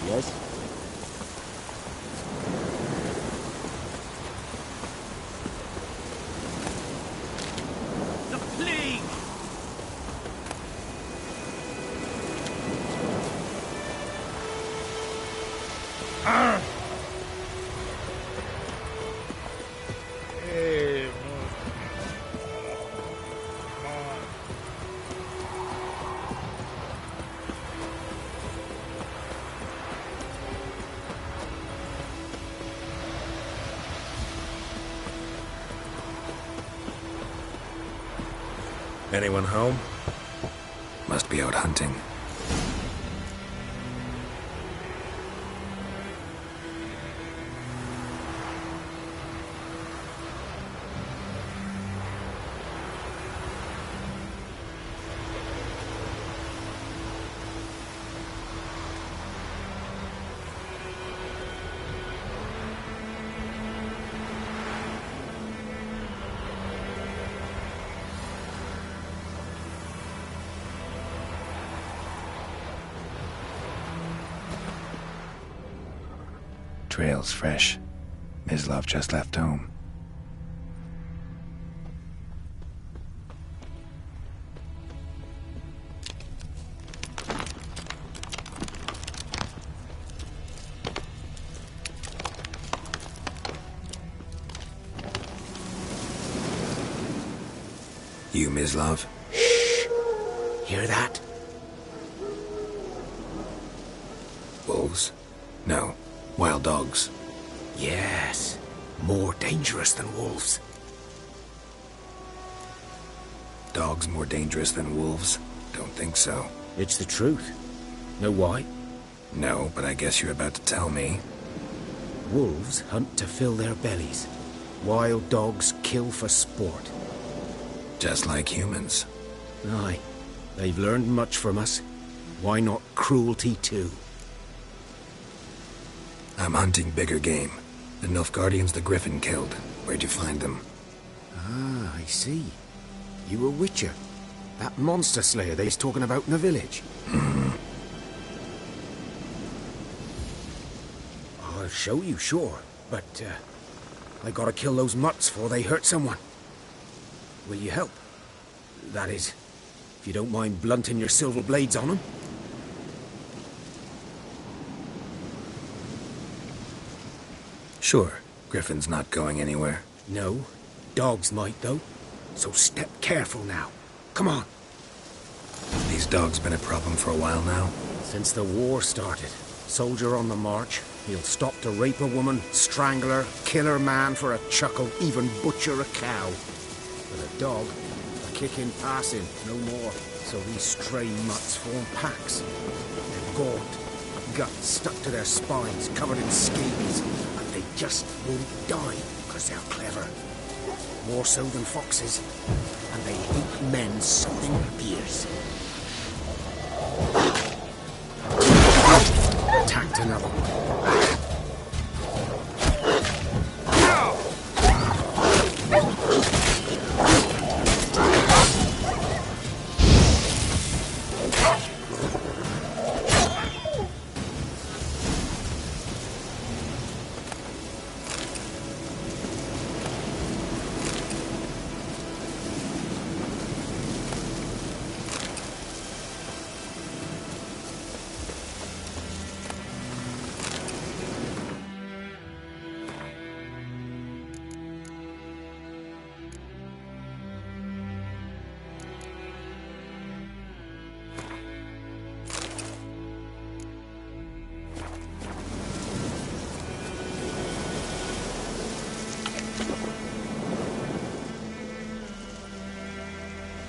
Yes? The plague! Anyone home? Must be out hunting. Trail's fresh. Mislav just left home. You, Mislav? Shh! Hear that? Wolves? No. Wild dogs. Yes. More dangerous than wolves. Dogs more dangerous than wolves? Don't think so. It's the truth. Know why? No, but I guess you're about to tell me. Wolves hunt to fill their bellies. Wild dogs kill for sport. Just like humans. Aye. They've learned much from us. Why not cruelty too? I'm hunting bigger game. The Nilfgaardians the Griffin killed. Where'd you find them? Ah, I see. You a witcher. That monster slayer they's talking about in the village. I'll show you, sure. But, I gotta kill those mutts before they hurt someone. Will you help? That is, if you don't mind blunting your silver blades on them. Sure. Griffin's not going anywhere. No. Dogs might, though. So step careful now. Come on. These dogs been a problem for a while now? Since the war started. Soldier on the march. He'll stop to rape a woman, strangle her, kill her man for a chuckle, even butcher a cow. But a dog, a kick in passing, no more. So these stray mutts form packs. They're gaunt, guts stuck to their spines, covered in scabies, and they just won't die, because they're clever. More so than foxes. And they hate men something fierce. Attacked another one.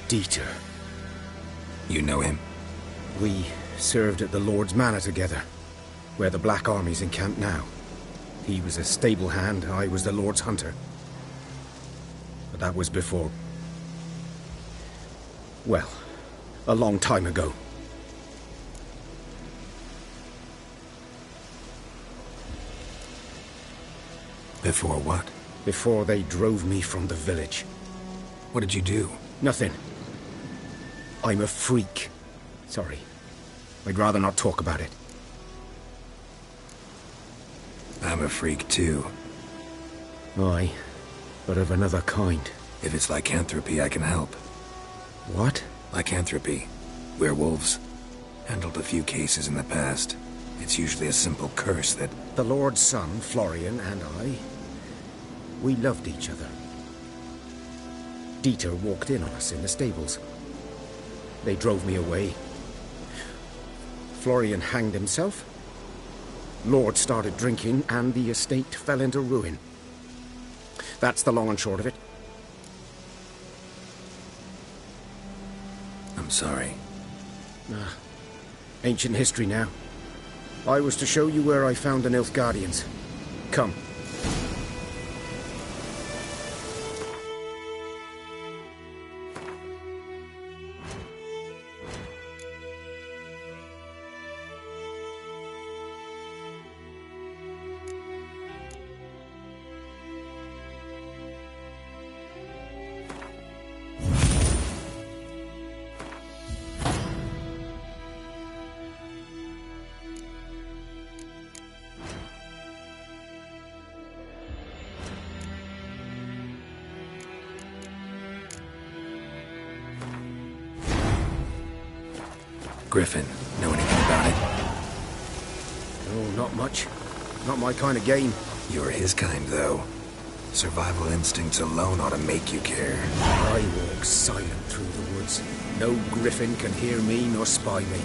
Dieter. You know him? We served at the Lord's Manor together, where the Black Army's encamped now. He was a stable hand, I was the Lord's hunter. But that was before... well, a long time ago. Before what? Before they drove me from the village. What did you do? Nothing. I'm a freak. Sorry. I'd rather not talk about it. I'm a freak too. Aye, but of another kind. If it's lycanthropy, I can help. What? Lycanthropy. Werewolves. Handled a few cases in the past. It's usually a simple curse that... The Lord's son, Florian, and I... we loved each other. Dieter walked in on us in the stables. They drove me away. Florian hanged himself. Lord started drinking, and the estate fell into ruin. That's the long and short of it. I'm sorry. Ancient history now. I was to show you where I found the Nilfgaardians. Come. Griffin, know anything about it? Oh, not much. Not my kind of game. You're his kind, though. Survival instincts alone ought to make you care. I walk silent through the woods. No griffin can hear me nor spy me.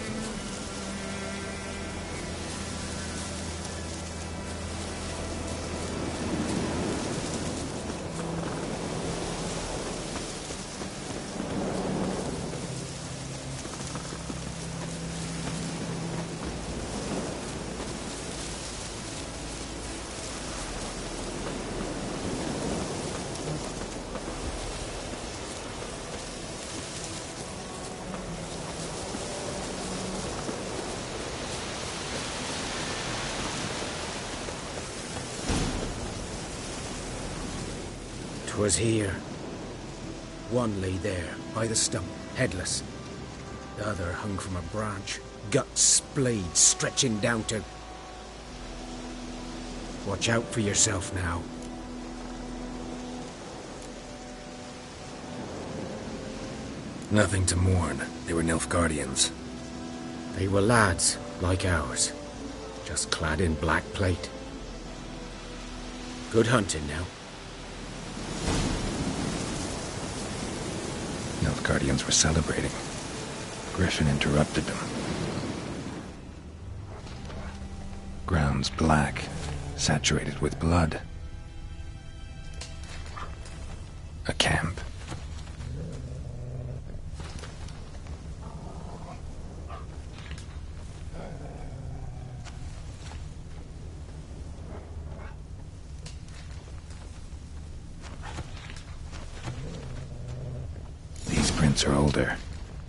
Was here. One lay there, by the stump, headless. The other hung from a branch, guts splayed, stretching down to... Watch out for yourself now. Nothing to mourn. They were Nilfgaardians. They were lads, like ours, just clad in black plate. Good hunting now. Nilfgaardians were celebrating. Griffin interrupted them. Grounds black, saturated with blood. A camp. These prints are older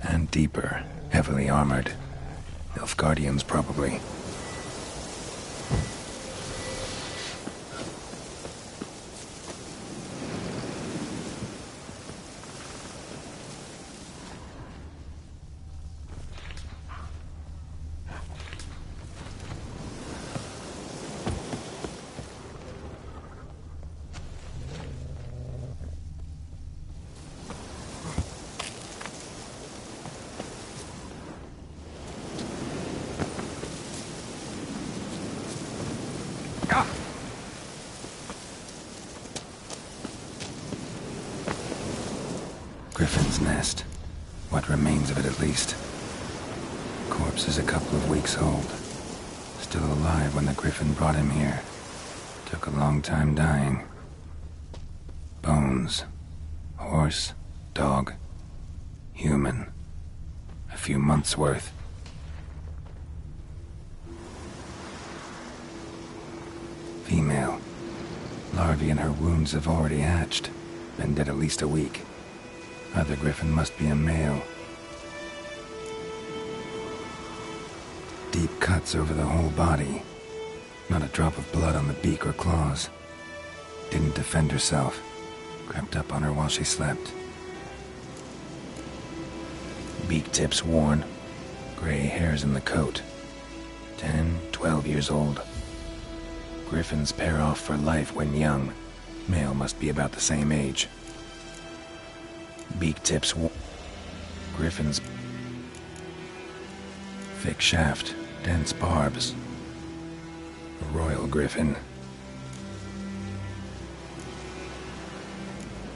and deeper, heavily armored. Nilfgaardians, probably. Griffin's nest. What remains of it, at least. Corpse is a couple of weeks old. Still alive when the Griffin brought him here. Took a long time dying. Bones. Horse. Dog. Human. A few months' worth. Female. Larvae in her wounds have already hatched. Been dead at least a week. Other Griffin must be a male. Deep cuts over the whole body. Not a drop of blood on the beak or claws. Didn't defend herself. Crept up on her while she slept. Beak tips worn. Gray hairs in the coat. 10, 12 years old. Griffins pair off for life when young. Male must be about the same age. Beak tips Griffins. Thick shaft, dense barbs. A royal griffin.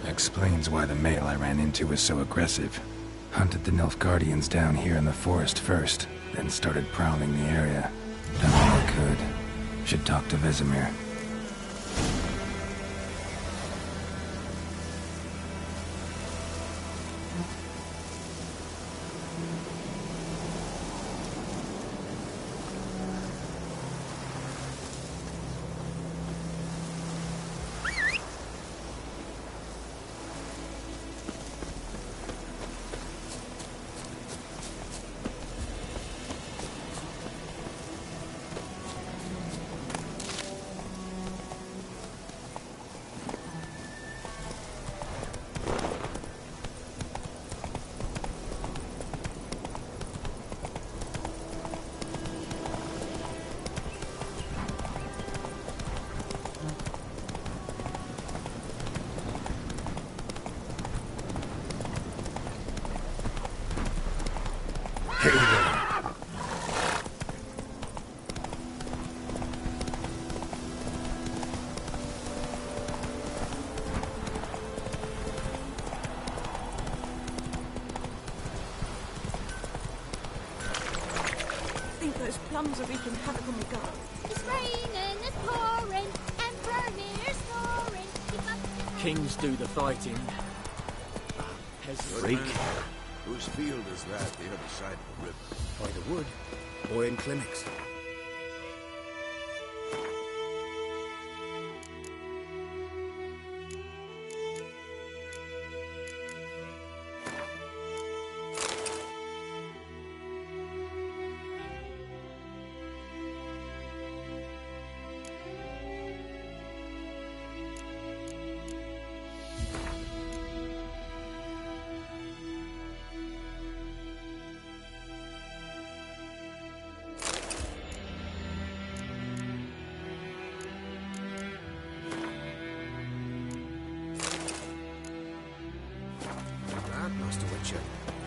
Explains why the male I ran into was so aggressive. Hunted the Nilfgaardians down here in the forest first, then started prowling the area. Done all I could. Should talk to Vesemir. Plums are wreaking havoc on the go. It's raining, it's pouring, and Vermeer's snoring. Kings do the fighting. Freak. Whose field is that, the other side of the river? By the wood. Boy in clinics.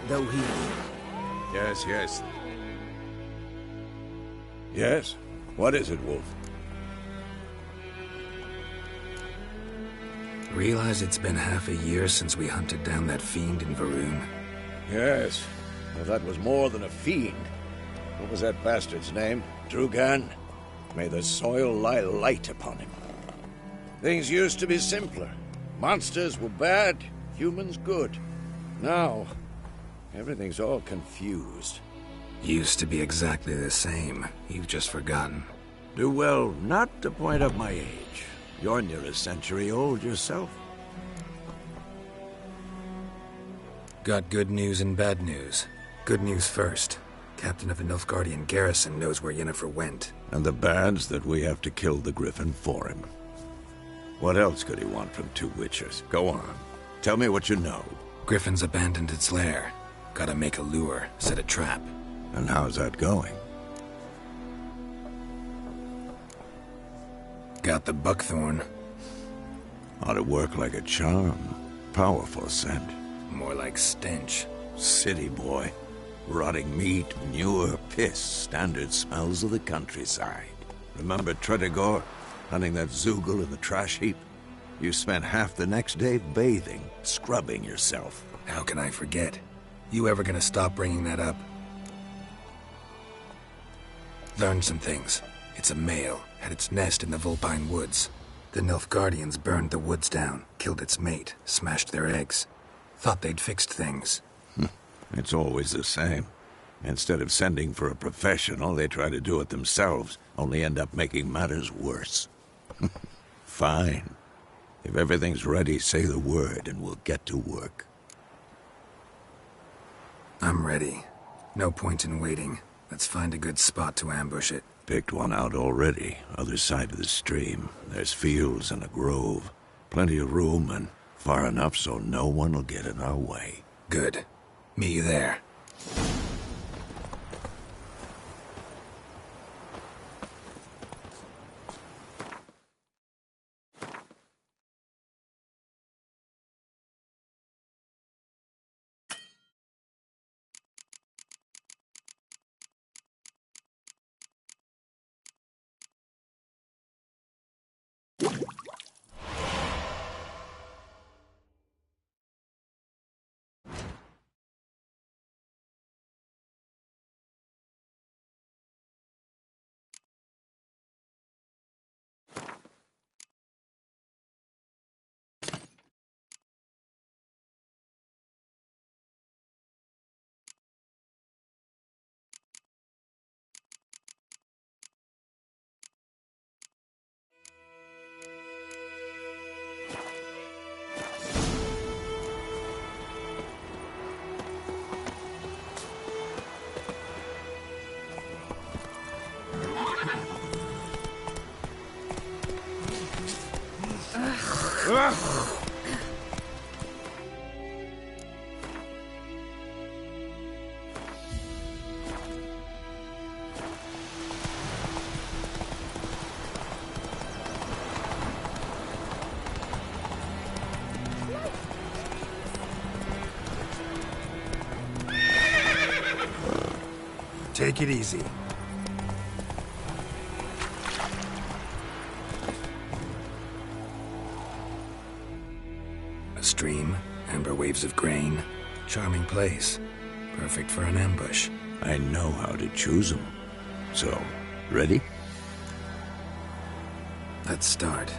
Though he... Yes. Yes? What is it, Wolf? Realize it's been half a year since we hunted down that fiend in Varun? Yes. Well, that was more than a fiend. What was that bastard's name? Drugan? May the soil lie light upon him. Things used to be simpler. Monsters were bad, humans good. Now, everything's all confused. Used to be exactly the same. You've just forgotten. Do well not to point up my age. You're near a century old yourself. Got good news and bad news. Good news first. Captain of the Nilfgaardian garrison knows where Yennefer went. And the bad's that we have to kill the Griffin for him. What else could he want from two Witchers? Go on. Tell me what you know. Griffin's abandoned its lair. Gotta make a lure, set a trap. And how's that going? Got the buckthorn. Ought to work like a charm. Powerful scent. More like stench. City boy. Rotting meat, manure, piss. Standard smells of the countryside. Remember Tretogor? Hunting that Zoogle in the trash heap? You spent half the next day bathing, scrubbing yourself. How can I forget? You ever gonna stop bringing that up? Learned some things. It's a male, had its nest in the Vulpine Woods. The Nilfgaardians burned the woods down, killed its mate, smashed their eggs. Thought they'd fixed things. It's always the same. Instead of sending for a professional, they try to do it themselves, only end up making matters worse. Fine. If everything's ready, say the word and we'll get to work. I'm ready. No point in waiting. Let's find a good spot to ambush it. Picked one out already, other side of the stream. There's fields and a grove. Plenty of room and far enough so no one will get in our way. Good. Meet you there. Take it easy. A stream, amber waves of grain. Charming place. Perfect for an ambush. I know how to choose them. So, ready? Let's start.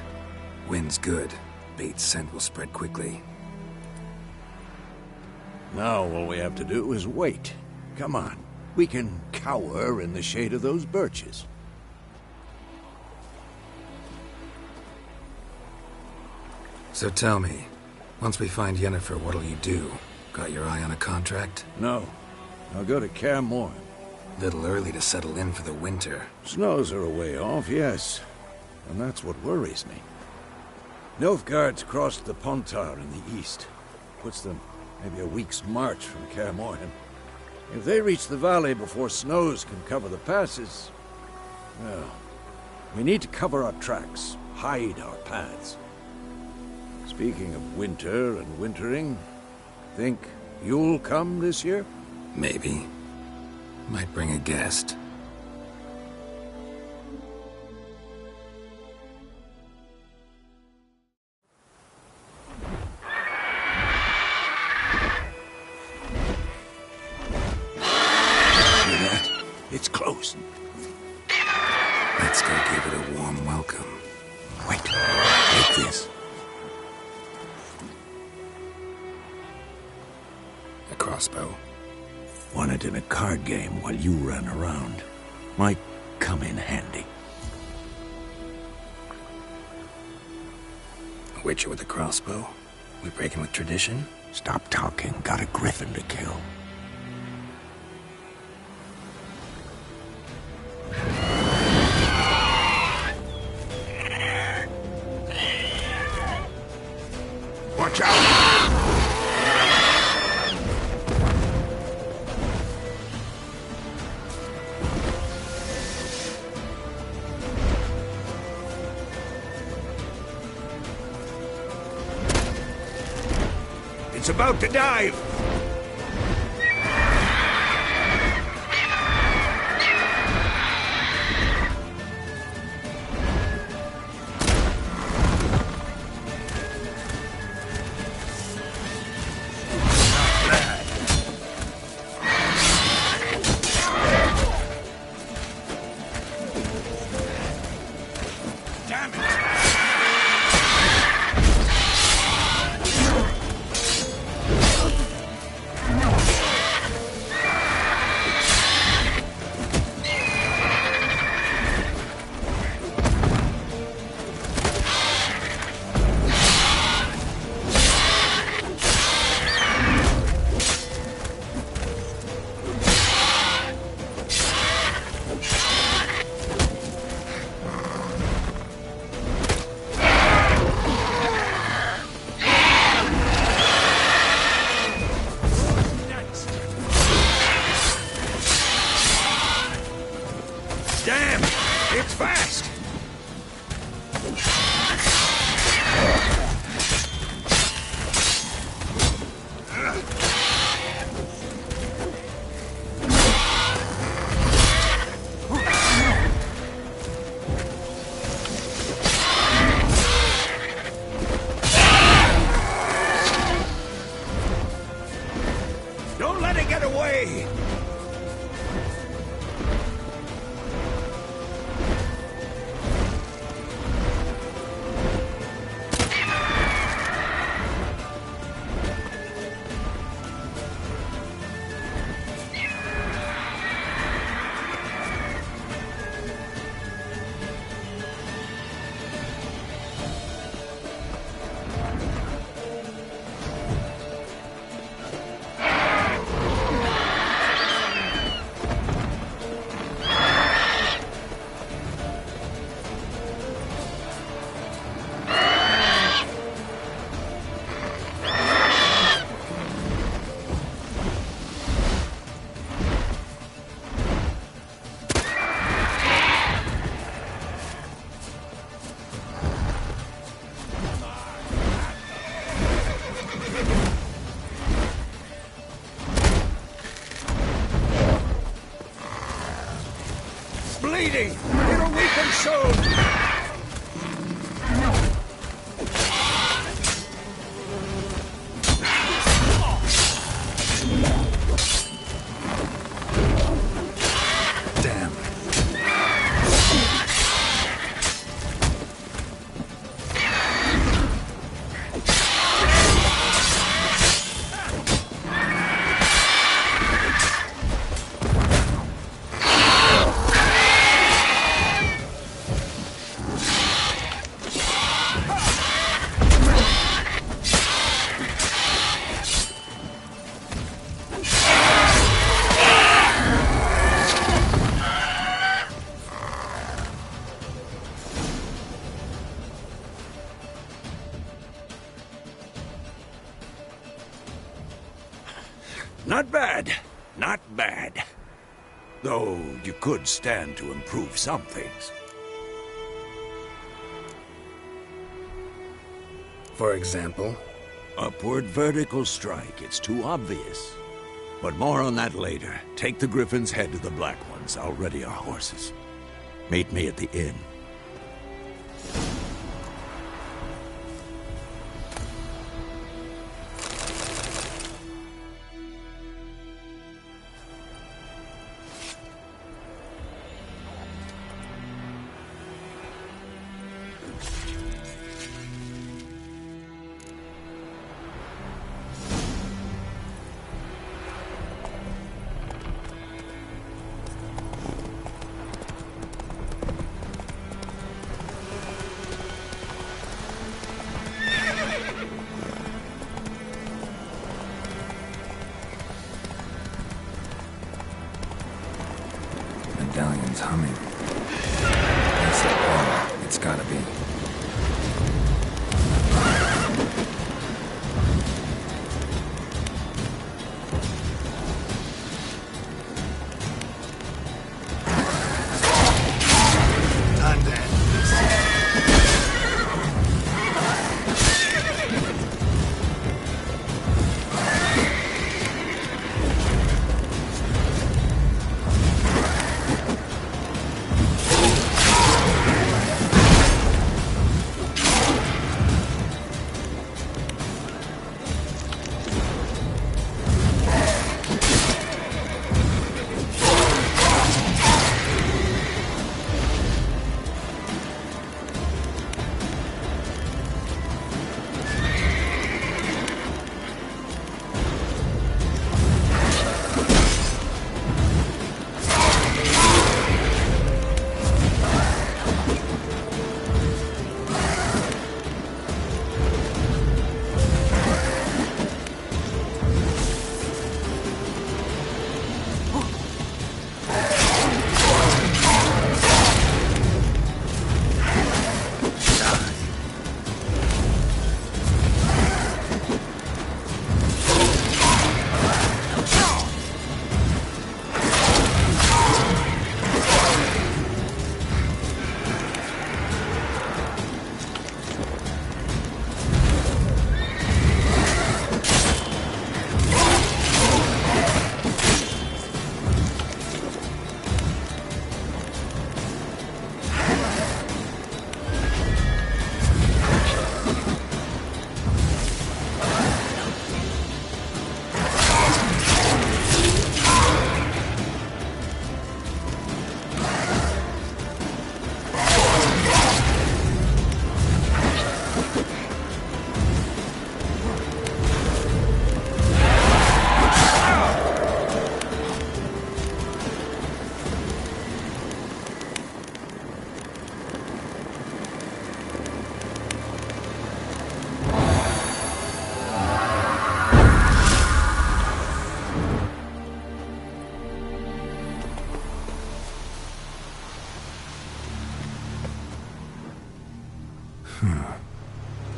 Wind's good. Bait's scent will spread quickly. Now all we have to do is wait. Come on. We can cower in the shade of those birches. So tell me, once we find Yennefer, what'll you do? Got your eye on a contract? No. I'll go to Kaer Morhen. Little early to settle in for the winter. Snows are a way off, yes. And that's what worries me. Nilfgaard's crossed the Pontar in the east. Puts them maybe a week's march from Kaer Morhen. If they reach the valley before snows can cover the passes, well, we need to cover our tracks, hide our paths. Speaking of winter and wintering, think you'll come this year? Maybe. Might bring a guest. crossbow. Won it in a card game while you ran around. Might come in handy. A witcher with a crossbow? We breaking with tradition? Stop talking. Got a griffin to kill. Watch out! It's about to dive! Damn! It's fast! Don't let it get away! Bleeding! It'll weaken soon! Damn. Not bad. Not bad. Though you could stand to improve some things. For example? Upward vertical strike. It's too obvious. But more on that later. Take the Griffin's head to the Black Ones. I'll ready our horses. Meet me at the inn. medallion's humming. Piece of power, it's gotta be.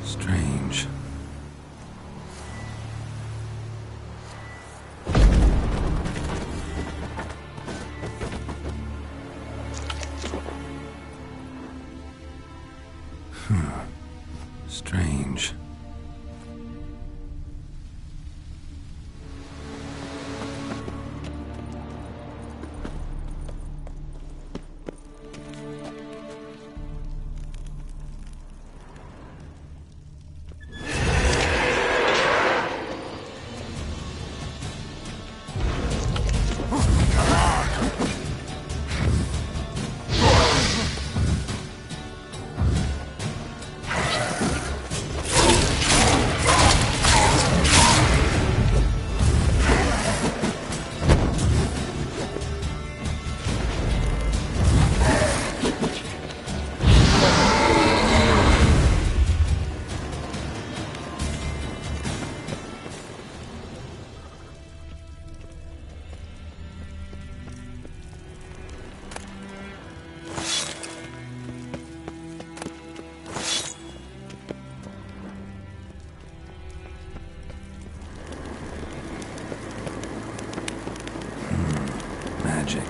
Strange. Strange. Magic.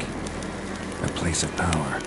A place of power.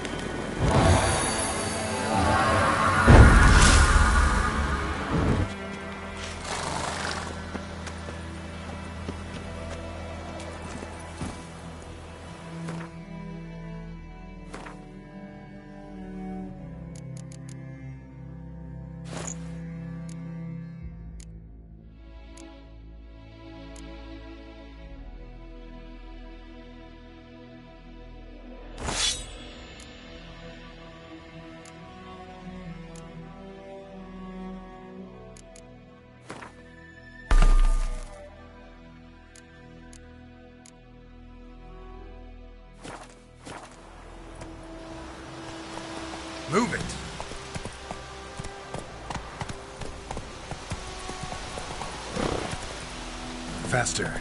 Move it! Faster.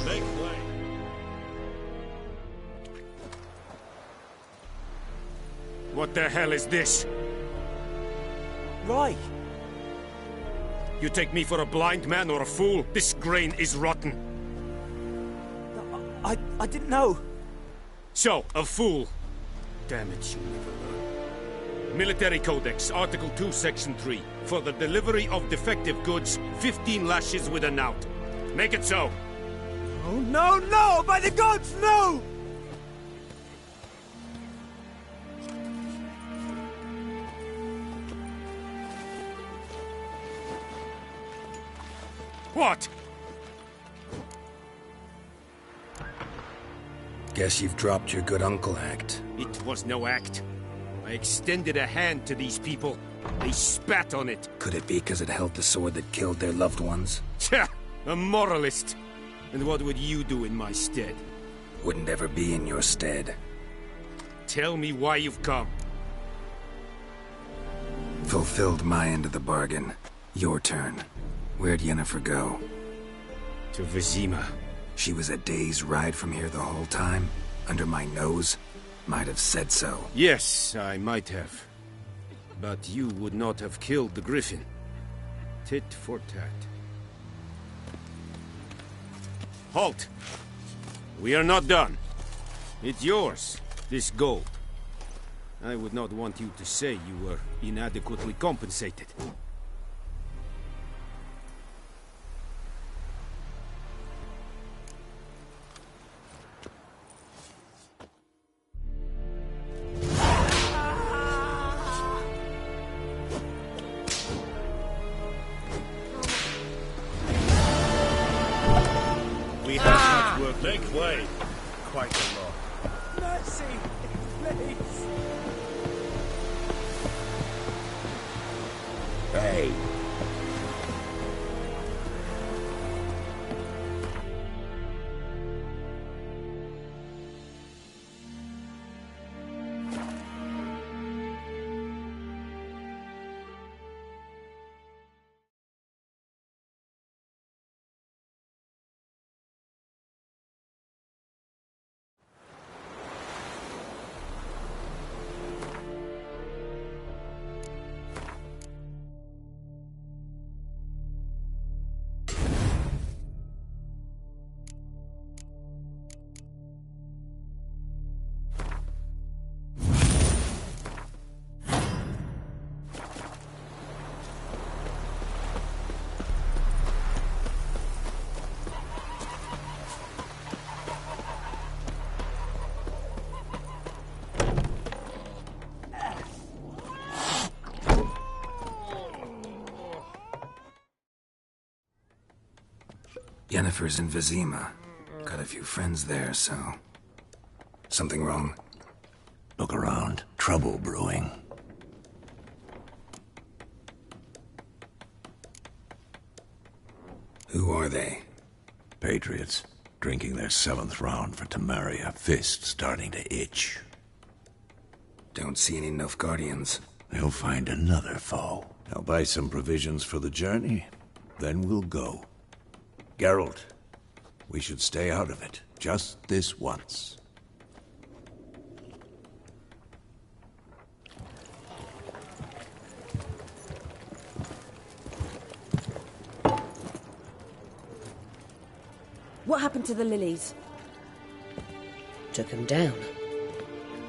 Make way. What the hell is this? Right. You take me for a blind man or a fool? This grain is rotten. I didn't know. So, a fool. Damn it, you never learn. Military Codex, Article 2, Section 3. For the delivery of defective goods, 15 lashes with a knout. Make it so. Oh, no, no! By the gods, no! What? Guess you've dropped your good uncle act. It was no act. I extended a hand to these people. They spat on it. Could it be because it held the sword that killed their loved ones? Tja! A moralist. And what would you do in my stead? Wouldn't ever be in your stead. Tell me why you've come. Fulfilled my end of the bargain. Your turn. Where'd Yennefer go? To Vizima. She was a day's ride from here the whole time? Under my nose? Might have said so. Yes, I might have. But you would not have killed the Griffin. Tit for tat. Halt! We are not done. It's yours, this gold. I would not want you to say you were inadequately compensated. We have much work. Make way. Quite a lot. Mercy! Please! Hey! Yennefer's in Vizima. Got a few friends there, so... Something wrong? Look around. Trouble brewing. Who are they? Patriots. Drinking their 7th round for Temeria. Fist starting to itch. Don't see any Nilfgaardians. They'll find another foe. I'll buy some provisions for the journey. Then we'll go. Geralt, we should stay out of it. Just this once. What happened to the lilies? Took them down.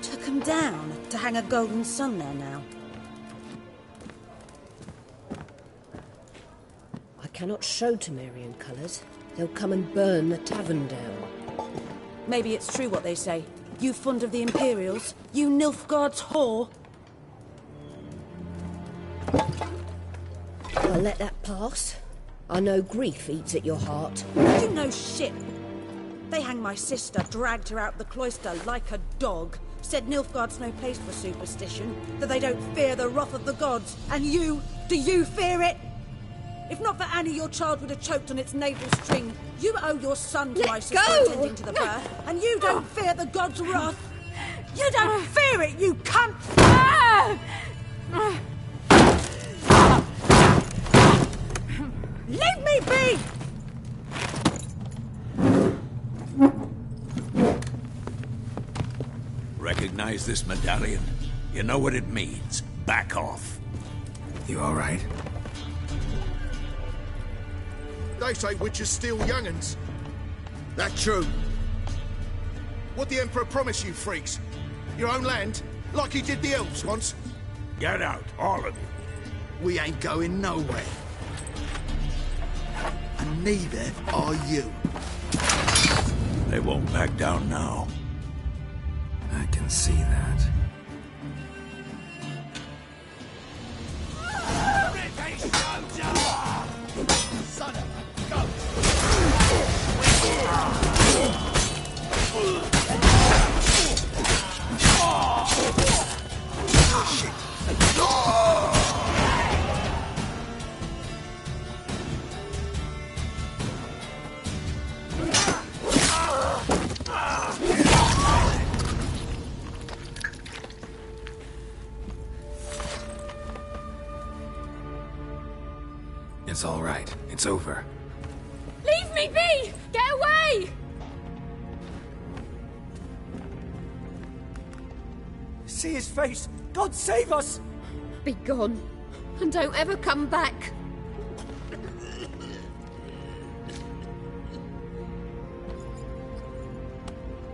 Took them down? To hang a golden sun there now? I cannot show Temerian colours. They'll come and burn the tavern down. Maybe it's true what they say. You fond of the Imperials? You Nilfgaard's whore? I'll let that pass. I know grief eats at your heart. You know shit. They hanged my sister, dragged her out the cloister like a dog. Said Nilfgaard's no place for superstition, that they don't fear the wrath of the gods. And you, do you fear it? If not for Annie, your child would have choked on its navel string. You owe your son to my sister attending to the birth, and you don't fear the gods' wrath. You don't fear it, you cunt! Leave me be! Recognize this medallion? You know what it means. Back off. You all right? They say witches steal young'uns. That true? What the Emperor promised you, freaks? Your own land? Like he did the elves once? Get out, all of you. We ain't going nowhere. And neither are you. They won't back down now. I can see that. Son of a goat! It's all right. It's over. Leave me be! Get away! See his face! God save us! Be gone, and don't ever come back.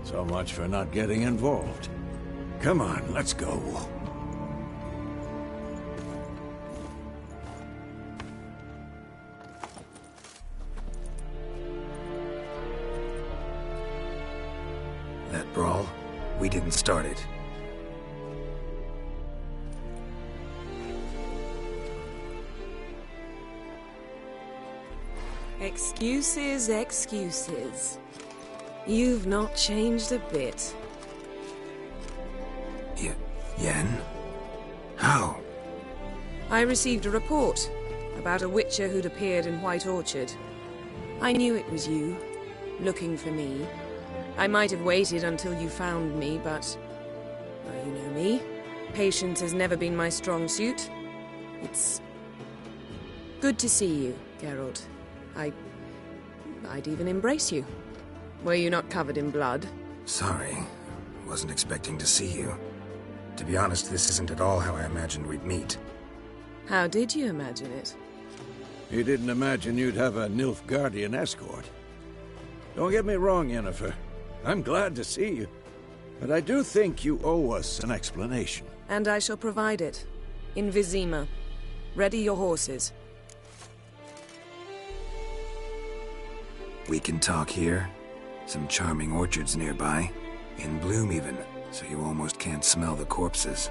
So much for not getting involved. Come on, let's go. That brawl, we didn't start it. Excuses, excuses. You've not changed a bit. Yen? How? I received a report about a witcher who'd appeared in White Orchard. I knew it was you, looking for me. I might have waited until you found me, but... well, you know me. Patience has never been my strong suit. It's... good to see you, Geralt. I'd even embrace you. Were you not covered in blood? Sorry. Wasn't expecting to see you. To be honest, this isn't at all how I imagined we'd meet. How did you imagine it? You didn't imagine you'd have a Nilfgaardian escort. Don't get me wrong, Yennefer. I'm glad to see you. But I do think you owe us an explanation. And I shall provide it. In Vizima. Ready your horses. We can talk here. Some charming orchards nearby. In bloom even, so you almost can't smell the corpses.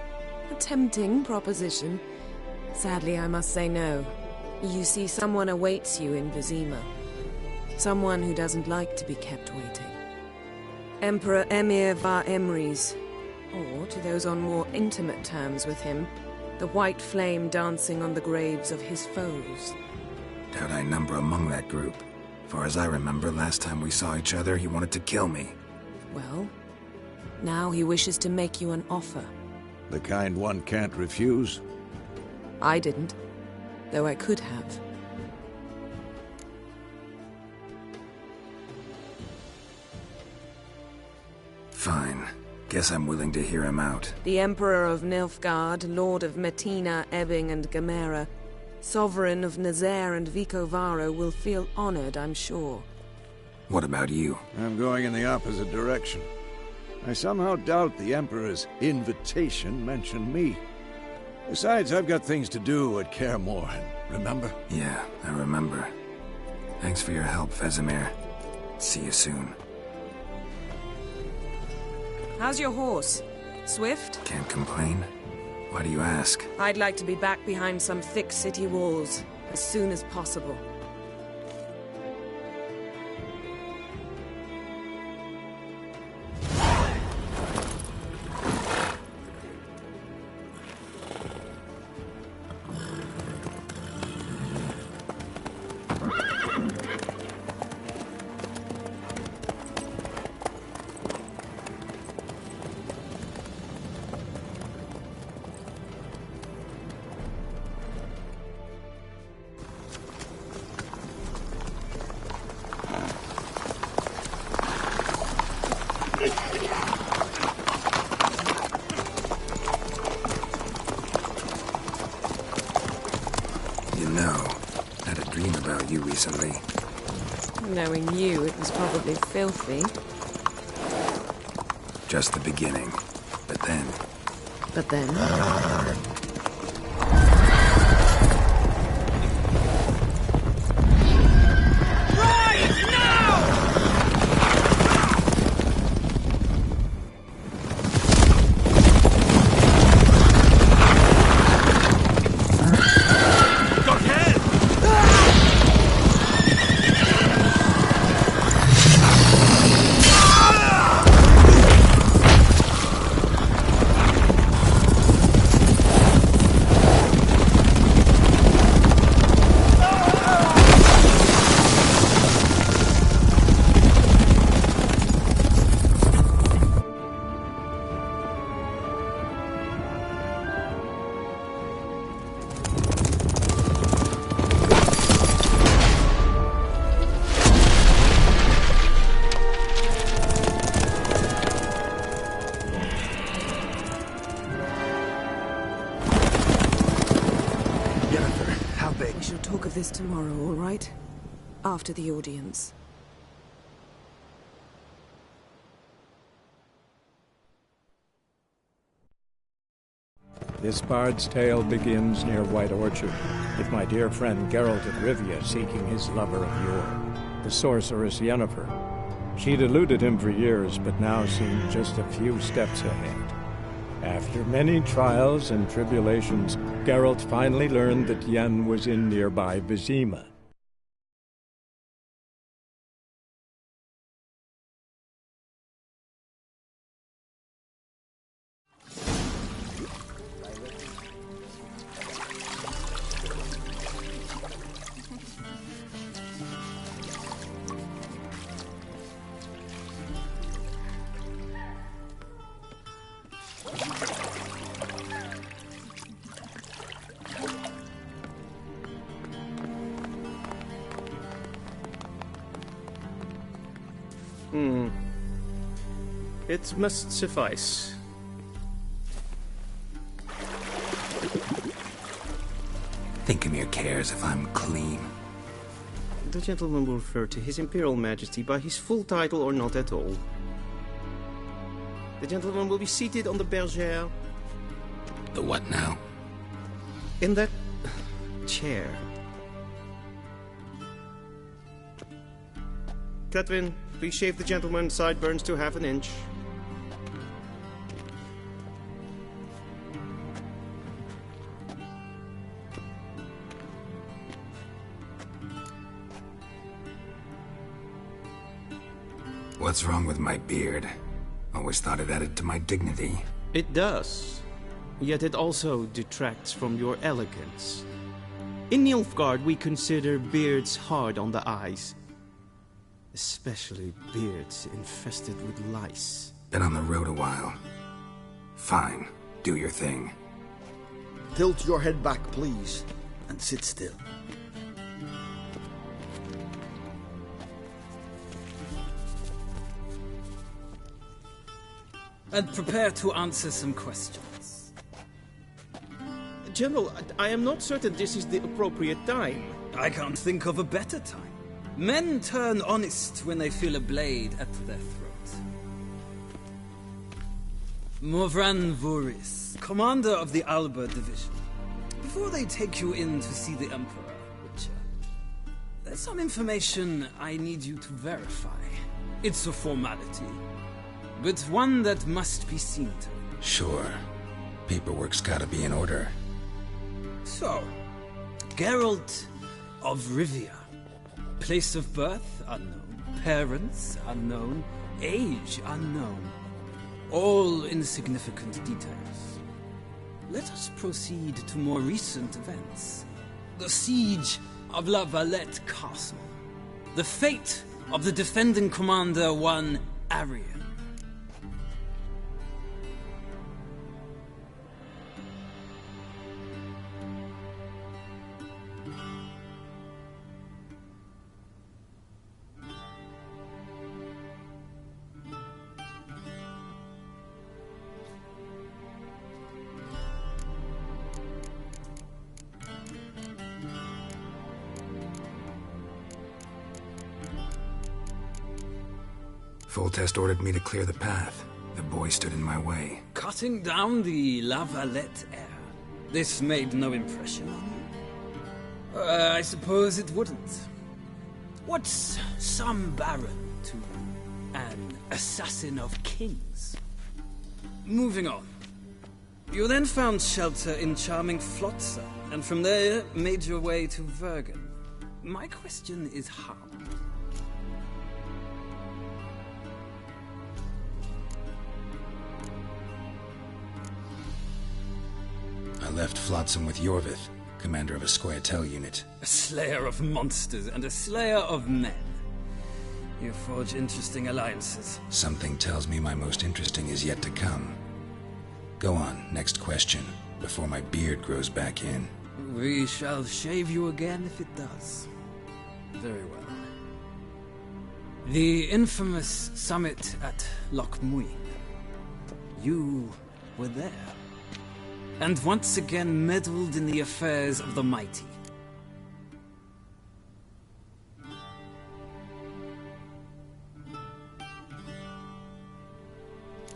A tempting proposition. Sadly, I must say no. You see, someone awaits you in Vizima. Someone who doesn't like to be kept waiting. Emperor Emir var Emrys, or, to those on more intimate terms with him, the white flame dancing on the graves of his foes. Doubt I number among that group. Far as I remember, last time we saw each other, he wanted to kill me. Well, now he wishes to make you an offer. The kind one can't refuse? I didn't, though I could have. Fine. Guess I'm willing to hear him out. The Emperor of Nilfgaard, Lord of Metina, Ebbing and Gamera, Sovereign of Nazaire and Vicovaro will feel honored, I'm sure. What about you? I'm going in the opposite direction. I somehow doubt the Emperor's invitation mentioned me. Besides, I've got things to do at Kaer Morhen, remember? Yeah, I remember. Thanks for your help, Vesemir. See you soon. How's your horse? Swift? Can't complain. Why do you ask? I'd like to be back behind some thick city walls as soon as possible. Recently. Knowing you, it was probably filthy. Just the beginning. But then... But then... this tomorrow, all right? After the audience. This bard's tale begins near White Orchard, with my dear friend Geralt of Rivia seeking his lover of yore, the sorceress Yennefer. She'd eluded him for years, but now seemed just a few steps ahead. After many trials and tribulations, Geralt finally learned that Yen was in nearby Vizima. It must suffice. Think Hemker cares if I'm clean? The gentleman will refer to His Imperial Majesty by his full title or not at all. The gentleman will be seated on the bergère. The what now? In that chair. Catherine, please shave the gentleman's sideburns to ½ inch. What's wrong with my beard? Always thought it added to my dignity. It does. Yet it also detracts from your elegance. In Nilfgaard, we consider beards hard on the eyes. Especially beards infested with lice. Been on the road a while. Fine. Do your thing. Tilt your head back, please, and sit still. And prepare to answer some questions. General, I am not certain this is the appropriate time. I can't think of a better time. Men turn honest when they feel a blade at their throat. Morvran Voris, commander of the Alba Division. Before they take you in to see the Emperor, Witcher, there's some information I need you to verify. It's a formality, but one that must be seen to. Sure. Paperwork's gotta be in order. So, Geralt of Rivia. Place of birth, unknown. Parents, unknown. Age, unknown. All insignificant details. Let us proceed to more recent events. The siege of La Valette Castle. The fate of the defending commander, one Arian. Foltest ordered me to clear the path. The boy stood in my way. Cutting down the La Valette heir. This made no impression on you? I suppose it wouldn't. What's some baron to an assassin of kings? Moving on. You then found shelter in charming Flotsam, and from there made your way to Vergen. My question is how? I left Flotsam with Yorvith, commander of a Scoia'tael unit. A slayer of monsters and a slayer of men. You forge interesting alliances. Something tells me my most interesting is yet to come. Go on, next question, before my beard grows back in. We shall shave you again if it does. Very well. The infamous summit at Loch Muin. You were there. And once again meddled in the affairs of the mighty.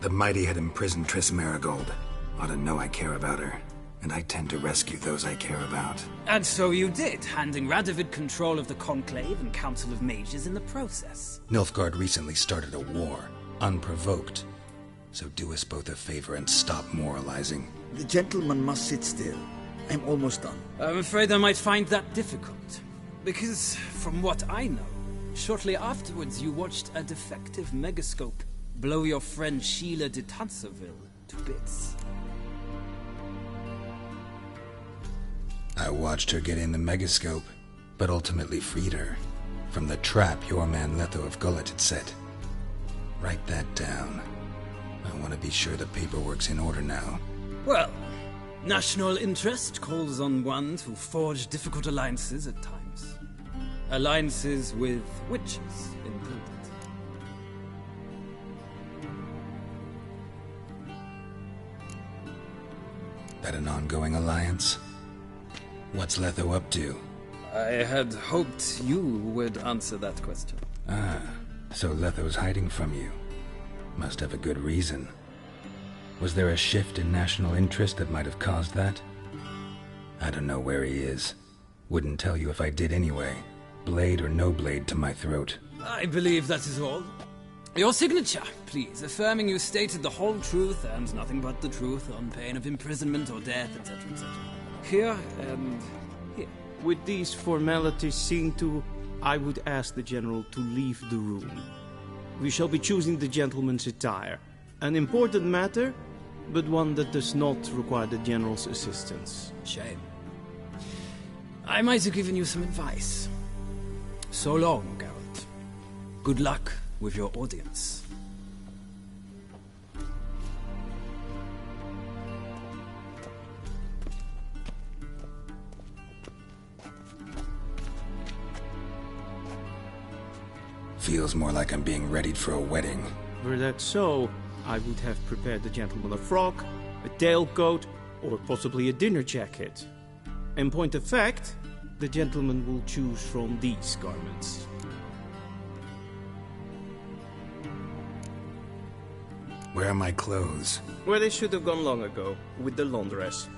The mighty had imprisoned Triss Marigold. Ought to know I care about her, and I tend to rescue those I care about. And so you did, handing Radovid control of the Conclave and Council of Mages in the process. Nilfgaard recently started a war, unprovoked. So do us both a favor and stop moralizing. The gentleman must sit still. I'm almost done. I'm afraid I might find that difficult. Because, from what I know, shortly afterwards you watched a defective megascope blow your friend Sheila de Tanserville to bits. I watched her get in the megascope, but ultimately freed her from the trap your man Letho of Gullet had set. Write that down. I want to be sure the paperwork's in order now. Well, national interest calls on one to forge difficult alliances at times. Alliances with witches included. That an ongoing alliance? What's Letho up to? I had hoped you would answer that question. Ah, so Letho's hiding from you. Must have a good reason. Was there a shift in national interest that might have caused that? I don't know where he is. Wouldn't tell you if I did anyway. Blade or no blade to my throat. I believe that is all. Your signature, please, affirming you stated the whole truth and nothing but the truth on pain of imprisonment or death, etc., etc. Here and here. With these formalities seen to, I would ask the General to leave the room. We shall be choosing the gentleman's attire. An important matter, but one that does not require the General's assistance. Shame. I might have given you some advice. So long, Geralt. Good luck with your audience. Feels more like I'm being readied for a wedding. Were that so, I would have prepared the gentleman a frock, a tailcoat, or possibly a dinner jacket. In point of fact, the gentleman will choose from these garments. Where are my clothes? Where they should have gone long ago, with the laundress.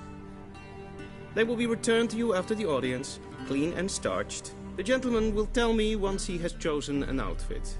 They will be returned to you after the audience, clean and starched. The gentleman will tell me once he has chosen an outfit.